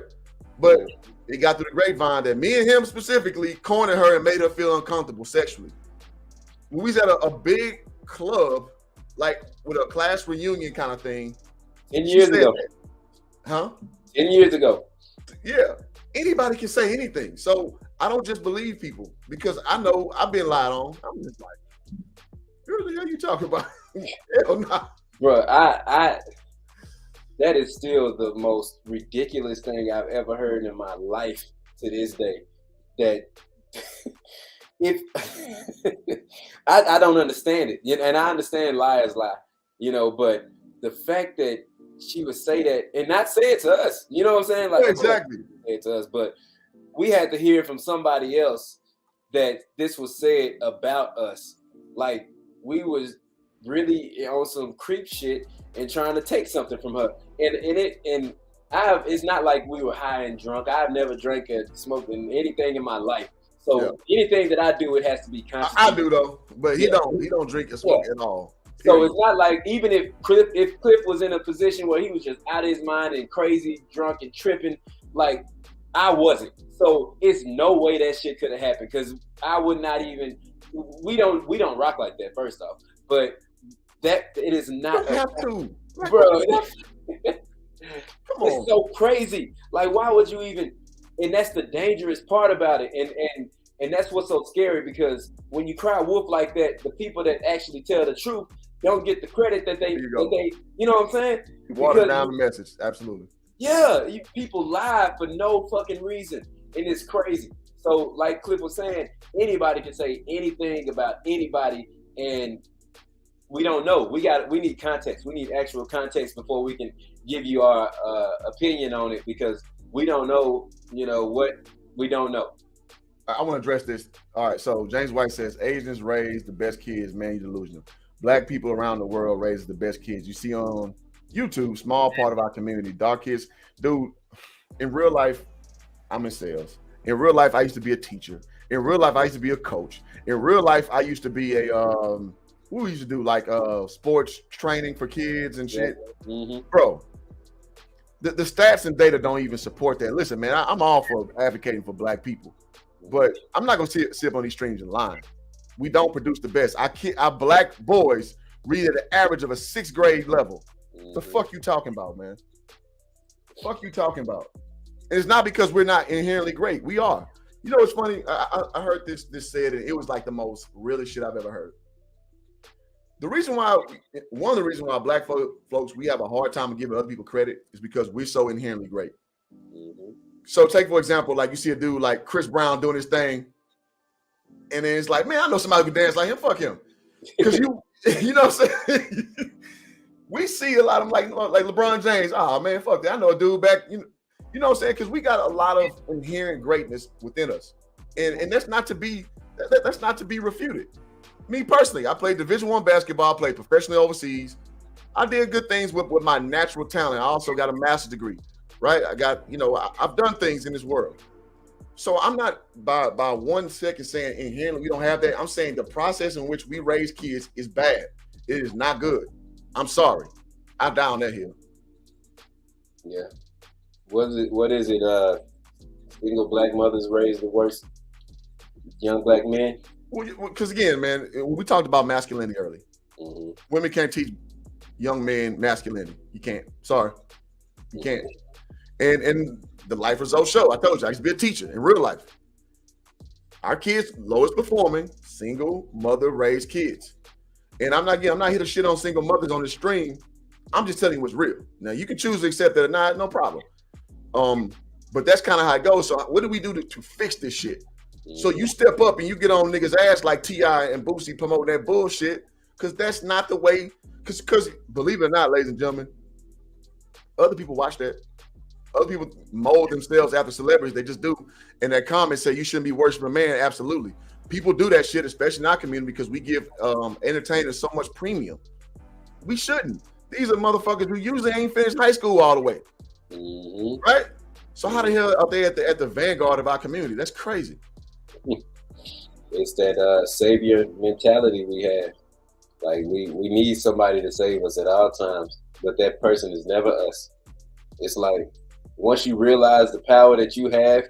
But it got through the grapevine that me and him specifically cornered her and made her feel uncomfortable sexually. We was at a big club, like with a class reunion kind of thing. 10 years ago. Huh? 10 years ago. Yeah. Anybody can say anything. So I don't just believe people, because I know I've been lied on. I'm just like, what the hell you talking about? Hell nah. Bro, that is still the most ridiculous thing I've ever heard in my life to this day. That if I don't understand it, and I understand liars lie, but the fact that she would say that and not say it to us, you know what I'm saying? Like, Yeah, exactly. Say it to us, but we had to hear from somebody else that this was said about us. Like, we was really on some creep shit and trying to take something from her. And it's not like we were high and drunk. I've never drank or smoked anything in my life. So anything that I do, it has to be conscious. I do though, but he don't drink or smoke at all. So it's not like, even if Cliff was in a position where he was just out of his mind and crazy, drunk and tripping, like I wasn't. So it's no way that shit could have happened, because I would not even. We don't rock like that, first off. But that it is not. You have to, bro. Come on. It's so crazy. Like, why would you even? And that's the dangerous part about it. And that's what's so scary, because when you cry wolf like that, the people that actually tell the truth don't get the credit that they you know what I'm saying? You water down the message. Absolutely. Yeah, people lie for no fucking reason, and it's crazy. So, like Cliff was saying, anybody can say anything about anybody, and we don't know. We need context. We need actual context before we can give you our opinion on it, because we don't know, what we don't know. I want to address this. All right, so James White says Asians raise the best kids. Man, you're delusional. Black people around the world raise the best kids. You see on YouTube, small part of our community, dark kids. Dude, in real life, I'm in sales. In real life, I used to be a teacher. In real life, I used to be a coach. In real life, I used to be we used to do like sports training for kids and shit. Mm-hmm. Bro, the stats and data don't even support that. Listen, man, I'm all for advocating for black people, but I'm not gonna sit up on these streams and lie. We don't produce the best. Our black boys read at an average of a 6th grade level. The fuck you talking about, man? Fuck you talking about? And it's not because we're not inherently great. We are. You know what's funny? I heard this said, and it was like the most realest shit I've ever heard. One of the reasons why black folks, we have a hard time giving other people credit is because we're so inherently great. Mm-hmm. So take, for example, like you see a dude like Chris Brown doing his thing, and then it's like, man, I know somebody who can dance like him. Fuck him. Because you know what I'm saying? We see a lot of like LeBron James. Oh, man, fuck that. I know a dude back, you know what I'm saying? Because we got a lot of inherent greatness within us. And that's not to be refuted. Me personally, I played Division I basketball, played professionally overseas. I did good things with my natural talent. I also got a master's degree, right? I got, I've done things in this world. So I'm not by 1 second saying inherently we don't have that. I'm saying the process in which we raise kids is bad. It is not good. I'm sorry. I'm down that hill. Yeah. What is it? Single black mothers raise the worst young black men? Because again, man, we talked about masculinity earlier. Mm-hmm. Women can't teach young men masculinity. You can't. Sorry. You can't. And the life results show. I told you, I used to be a teacher in real life. Our kids, lowest performing, single mother raised kids. And I'm not here to shit on single mothers on the stream. I'm just telling you what's real. Now you can choose to accept that or not, no problem. But that's kind of how it goes. So what do we do to fix this shit? So you step up and you get on niggas' ass like T.I. and Boosie promoting that bullshit, because that's not the way. Because believe it or not, ladies and gentlemen, other people watch that. Other people mold themselves after celebrities. They just do. And that comment say you shouldn't be worshiping a man. Absolutely. People do that shit, especially in our community, because we give entertainers so much premium. We shouldn't. These are motherfuckers who usually ain't finished high school all the way. Mm-hmm. Right? So how the hell are they at the vanguard of our community? That's crazy. It's that savior mentality we have. Like we need somebody to save us at all times, but that person is never us. It's like once you realize the power that you have,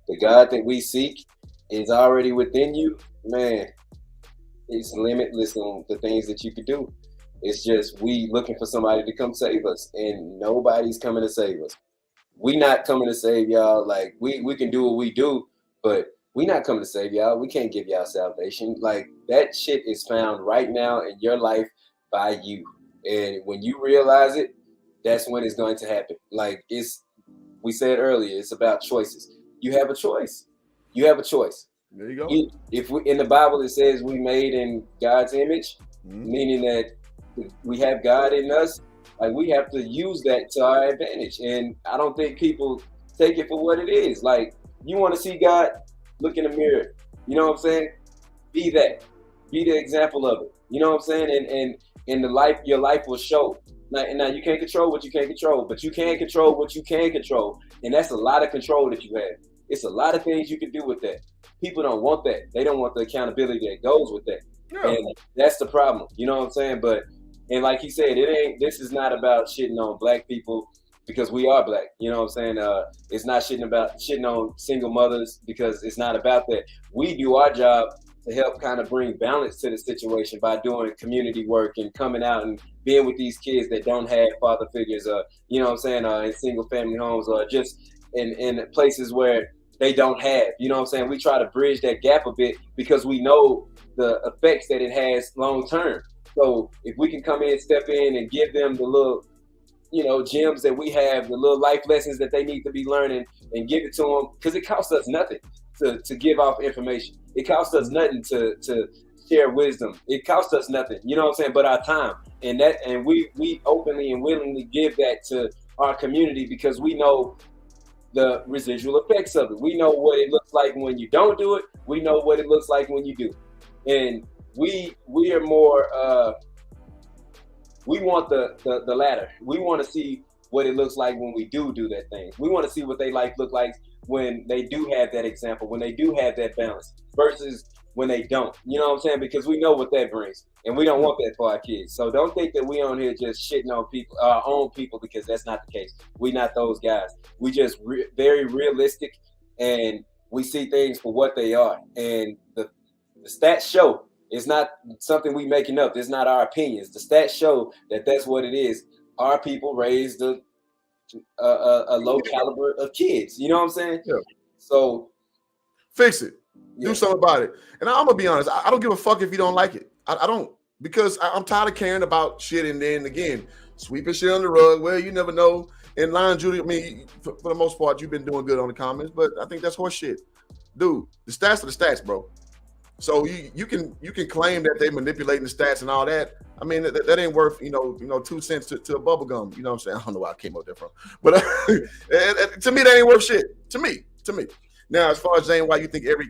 the God that we seek is already within you, man, it's limitless on the things that you could do. It's just we looking for somebody to come save us, and nobody's coming to save us. We not coming to save y'all. Like we can do what we do, but we not coming to save y'all. We can't give y'all salvation. Like that shit is found right now in your life by you. And when you realize it, that's when it's going to happen. Like we said earlier, it's about choices. You have a choice. You have a choice. There you go. If we, in the Bible it says we made in God's image, meaning that we have God in us, like we have to use that to our advantage. And I don't think people take it for what it is. Like, you want to see God, look in the mirror. You know what I'm saying? Be that. Be the example of it. You know what I'm saying? And in the life, your life will show. Now you can't control what you can't control, but you can control what you can control. And that's a lot of control that you have. It's a lot of things you can do with that. People don't want that. They don't want the accountability that goes with that. Yeah. And that's the problem. You know what I'm saying? And like he said, this is not about shitting on black people because we are black. You know what I'm saying? It's not shitting on single mothers because it's not about that. We do our job to help kind of bring balance to the situation by doing community work and coming out and being with these kids that don't have father figures, you know what I'm saying, in single family homes or just in places where they don't have, you know what I'm saying? We try to bridge that gap a bit because we know the effects that it has long term. So if we can come in, step in and give them the little, you know, gems that we have, the little life lessons that they need to be learning and give it to them, because it costs us nothing to give off information. It costs us nothing to share wisdom. It costs us nothing, you know what I'm saying, but our time. And we openly and willingly give that to our community because we know the residual effects of it. We know what it looks like when you don't do it. We know what it looks like when you do. And we are more we want the latter. We want to see what it looks like when we do that thing. We want to see what they life look like when they do have that example, when they do have that balance versus when they don't. You know what I'm saying? Because we know what that brings, and we don't want that for our kids. So don't think that we on here just shitting on people, our own people, because that's not the case. We not those guys. We just very realistic, and we see things for what they are. And the stats show it's not something we making up. It's not our opinions. The stats show that that's what it is. Our people raised a low caliber of kids. You know what I'm saying? Yeah. So fix it. Do something about it. And I'm gonna be honest. I don't give a fuck if you don't like it. I don't, because I'm tired of caring about shit and then again sweeping shit on the rug. Well, you never know. And Lion Judy, I mean, for the most part, you've been doing good on the comments, but I think that's horse shit, dude. The stats are the stats, bro. So you can claim that they manipulating the stats and all that. I mean, that ain't worth, you know, 2 cents to a bubble gum. You know what I'm saying? I don't know where I came up there from. But to me, that ain't worth shit. To me. Now, as far as saying why you think every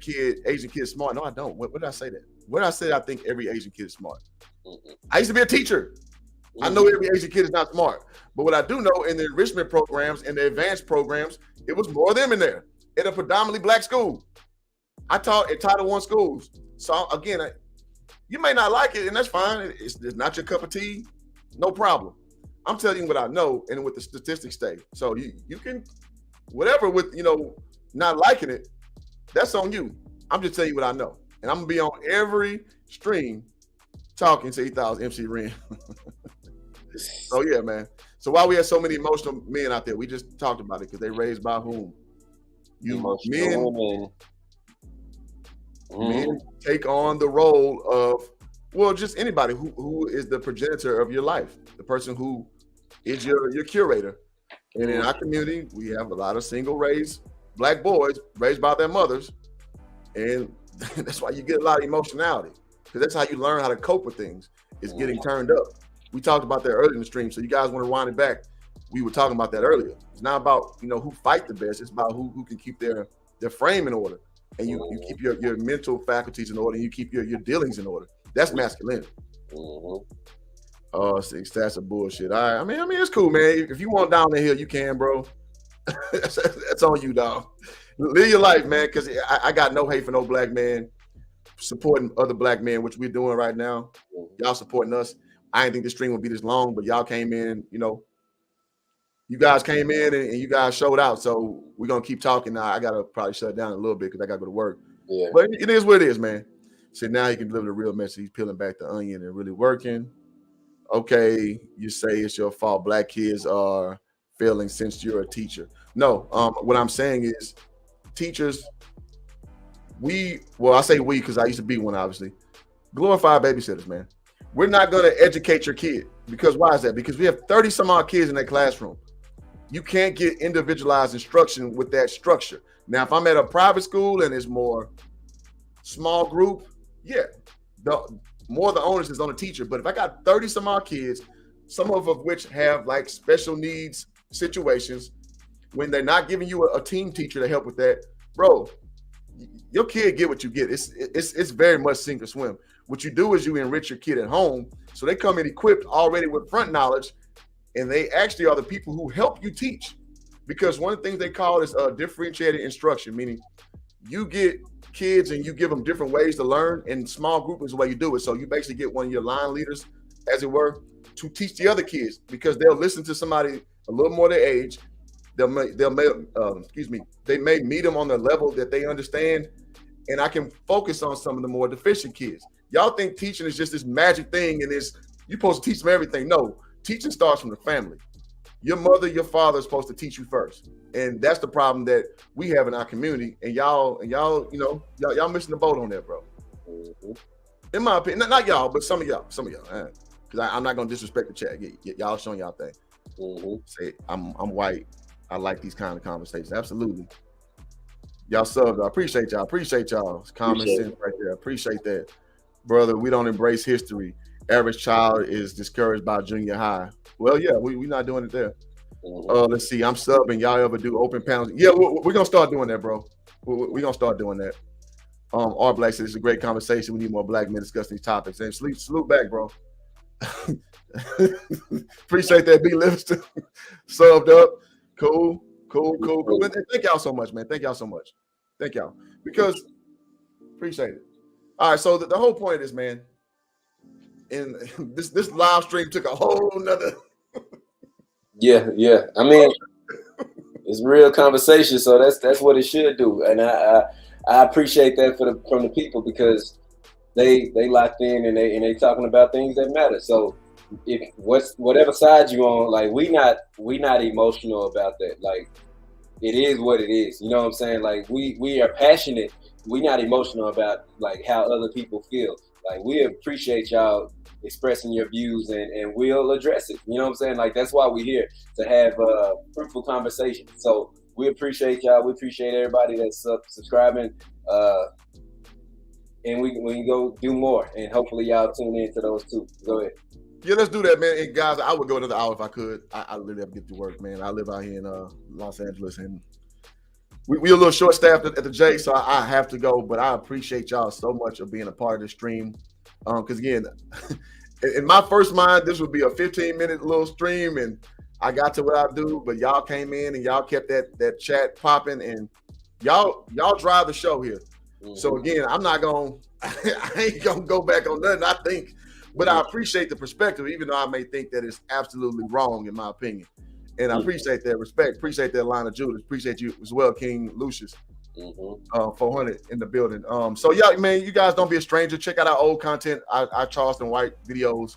Asian kid is smart, no, I don't. Where did I say that? Where did I say I think every Asian kid is smart? I used to be a teacher. I know every Asian kid is not smart. But what I do know, in the enrichment programs and the advanced programs, it was more of them in there. In a predominantly black school. I taught at Title I schools. So again, you may not like it, and that's fine. It's not your cup of tea, no problem. I'm telling you what I know and what the statistics say. So you can, whatever with, you know, not liking it, that's on you. I'm just telling you what I know. And I'm gonna be on every stream talking to 8,000 MC Ren. So yeah, man. So why we have so many emotional men out there, we just talked about it, because they raised by whom? You emotional men. Men take on the role of, well, just anybody who is the progenitor of your life, the person who is your curator. And in our community, we have a lot of single raised black boys raised by their mothers, and that's why you get a lot of emotionality, because that's how you learn how to cope with things, is getting turned up. We talked about that earlier in the stream, so you guys want to rewind it back. We were talking about that earlier. It's not about, you know, who fight the best. It's about who can keep their frame in order. And you keep your mental faculties in order, and you keep your dealings in order. That's masculinity. Oh, stats are bullshit. All right. I mean, it's cool, man. If you want down the hill, you can, bro. That's on you, dog. Live your life, man, because I got no hate for no black man. Supporting other black men, which we're doing right now. Y'all supporting us. I didn't think this stream would be this long, but y'all came in, you know. You guys came in and you guys showed out, so we're gonna keep talking now. I gotta probably shut it down a little bit because I gotta go to work. Yeah, but it is what it is, man. So now he can deliver the real message. He's peeling back the onion and really working. Okay, you say it's your fault. Black kids are failing since you're a teacher. No, what I'm saying is, teachers. I say we because I used to be one, obviously. Glorified babysitters, man. we're not going to educate your kid. Because why is that? Because we have 30 some odd kids in that classroom. You can't get individualized instruction with that structure. Now, if I'm at a private school and it's more small group, yeah, more the onus is on the teacher. But if I got 30 some odd kids, some of which have like special needs situations, when they're not giving you a team teacher to help with that, bro, your kid get what you get. It's very much sink or swim. What you do is you enrich your kid at home, so they come in equipped already with front knowledge, and they actually are the people who help you teach. Because one of the things they call is differentiated instruction, meaning you get kids and you give them different ways to learn, and small group is the way you do it. So you basically get one of your line leaders, as it were, to teach the other kids, because they'll listen to somebody a little more their age. They may meet them on the level that they understand, and I can focus on some of the more deficient kids. Y'all think teaching is just this magic thing and you're supposed to teach them everything. No, teaching starts from the family. Your mother, your father is supposed to teach you first. And that's the problem that we have in our community. And y'all missing the boat on that, bro. Mm-hmm. In my opinion, not y'all, but some of y'all. Because I'm not going to disrespect the chat. Y'all showing y'all thing. Mm-hmm. Say, I'm white. I like these kind of conversations. Absolutely. Y'all subbed. I appreciate y'all. Appreciate y'all's common sense right there. Appreciate that. Brother, we don't embrace history. Average child is discouraged by junior high. Well, yeah, we're not doing it there. Let's see. I'm subbing. Y'all ever do open panels? Yeah, we're going to start doing that, bro. We're going to start doing that. R Black said it's a great conversation. We need more black men discussing these topics. And salute back, bro. Appreciate that. B Livingston subbed up. Cool. And thank y'all so much, man. Thank y'all so much. Thank y'all. Because appreciate it. All right, so the whole point of this, man, and this live stream took a whole nother. Yeah. I mean, it's real conversation, so that's what it should do, and I appreciate that from the people, because they locked in and they talking about things that matter. So if whatever side you on, like we not emotional about that. Like it is what it is. You know what I'm saying? Like we are passionate. We not emotional about like how other people feel. Like we appreciate y'all expressing your views and we'll address it. You know what I'm saying? Like that's why we're here, to have a fruitful conversation. So we appreciate y'all. We appreciate everybody that's subscribing. And we can go do more, and hopefully y'all tune in to those too. Go ahead. Yeah, let's do that, man. And guys, I would go another hour if I could. I literally have to get to work, man. I live out here in Los Angeles, and we a little short-staffed at the J, so I have to go. But I appreciate y'all so much of being a part of the stream. Because again, in my first mind, this would be a 15-minute little stream, and I got to what I do. But y'all came in and y'all kept that chat popping, and y'all drive the show here. Mm-hmm. So again, I ain't gonna go back on nothing I think. But I appreciate the perspective, even though I may think that it's absolutely wrong in my opinion. And I appreciate that respect. Appreciate that line of Judas. Appreciate you as well, King Lucius. 400 in the building. So yeah, man, you guys don't be a stranger. Check out our old content, our Charleston White videos.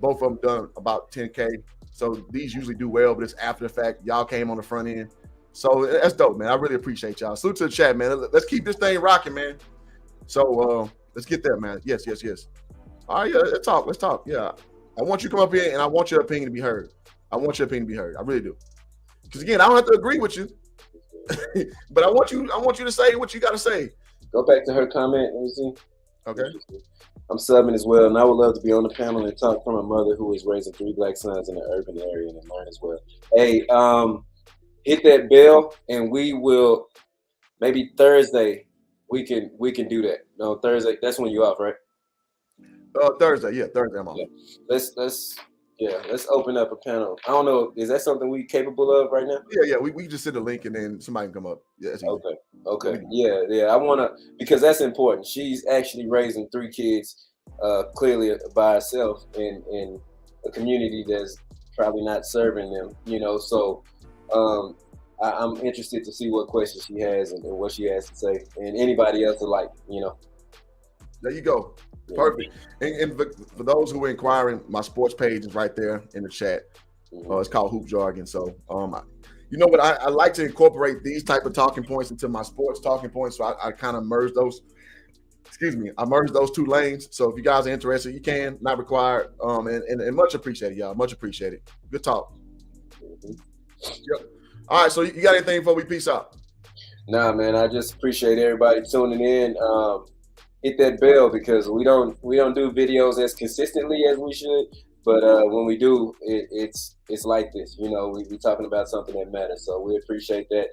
Both of them done about 10K. So these usually do well, but it's after the fact. Y'all came on the front end. So that's dope, man. I really appreciate y'all. Salute to the chat, man. Let's keep this thing rocking, man. So let's get there, man. Yes. All right, yeah, let's talk. Yeah. I want you to come up here and I want your opinion to be heard. I really do. Because again, I don't have to agree with you. But I want you to say what you got to say. Go back to her comment. Let me see. Okay. I'm subbing as well, and I would love to be on the panel and talk from a mother who is raising 3 black sons in an urban area and learn as well. Hey, hit that bell, and we will maybe Thursday. We can do that. No, Thursday. That's when you off, right? Thursday. Yeah, Thursday I'm on. Yeah. Let's open up a panel. I don't know. Is that something we capable of right now? Yeah. We just send a link and then somebody can come up. Yeah. Okay. Yeah. I want to, because that's important. She's actually raising 3 kids, clearly by herself in a community that's probably not serving them. You know, so I'm interested to see what questions she has and what she has to say, and anybody else alike. You know. There you go. Perfect. And for those who are inquiring, my sports page is right there in the chat. It's called Hoop Jargon. So, you know what? I like to incorporate these type of talking points into my sports talking points. So I kind of merge those excuse me, I merged those 2 lanes. So if you guys are interested, you can, not required. And much appreciated, y'all. Much appreciated. Good talk. Yep. All right. So you got anything before we peace out? Nah, man. I just appreciate everybody tuning in. Hit that bell because we don't do videos as consistently as we should. But when we do, it's like this. You know, we talking about something that matters. So we appreciate that.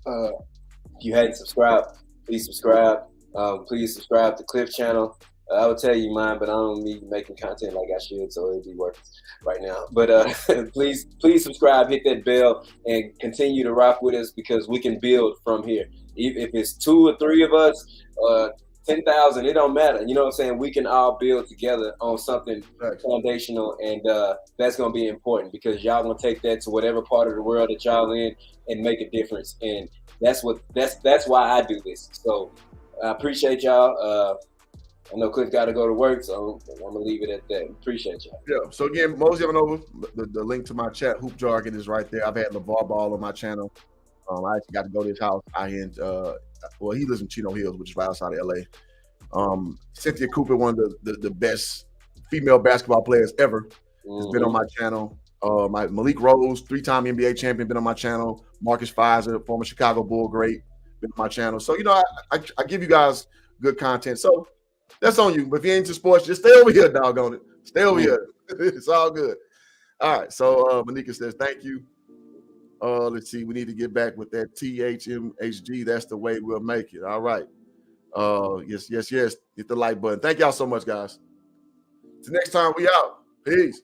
If you hadn't subscribed, please subscribe. Please subscribe to Cliff channel. I would tell you mine, but I don't be making content like I should, so it'd be working right now. But please subscribe, hit that bell, and continue to rock with us because we can build from here. If it's 2 or 3 of us, 10,000, it don't matter. You know what I'm saying? We can all build together on something foundational, and that's gonna be important because y'all gonna take that to whatever part of the world that y'all in and make a difference. And that's why I do this. So I appreciate y'all. I know Cliff got to go to work, so I'm gonna leave it at that. Appreciate y'all. Yeah. So again, mosey on over. The link to my chat, Hoop Jargon, is right there. I've had LeVar Ball on my channel. I actually got to go to his house. Well, he lives in Chino Hills, which is right outside of LA. Cynthia Cooper, one of the best female basketball players ever, has been on my channel. My Malik Rose, 3-time NBA champion, been on my channel. Marcus Fizer, former Chicago Bull great, been on my channel. So I give you guys good content. So that's on you. But if you're into sports, just stay over here, doggone it. Stay over here. It's all good. All right. So Manika says, thank you. Let's see. We need to get back with that THMHG. That's the way we'll make it. All right. Yes. Hit the like button. Thank y'all so much, guys. Till next time, we out. Peace.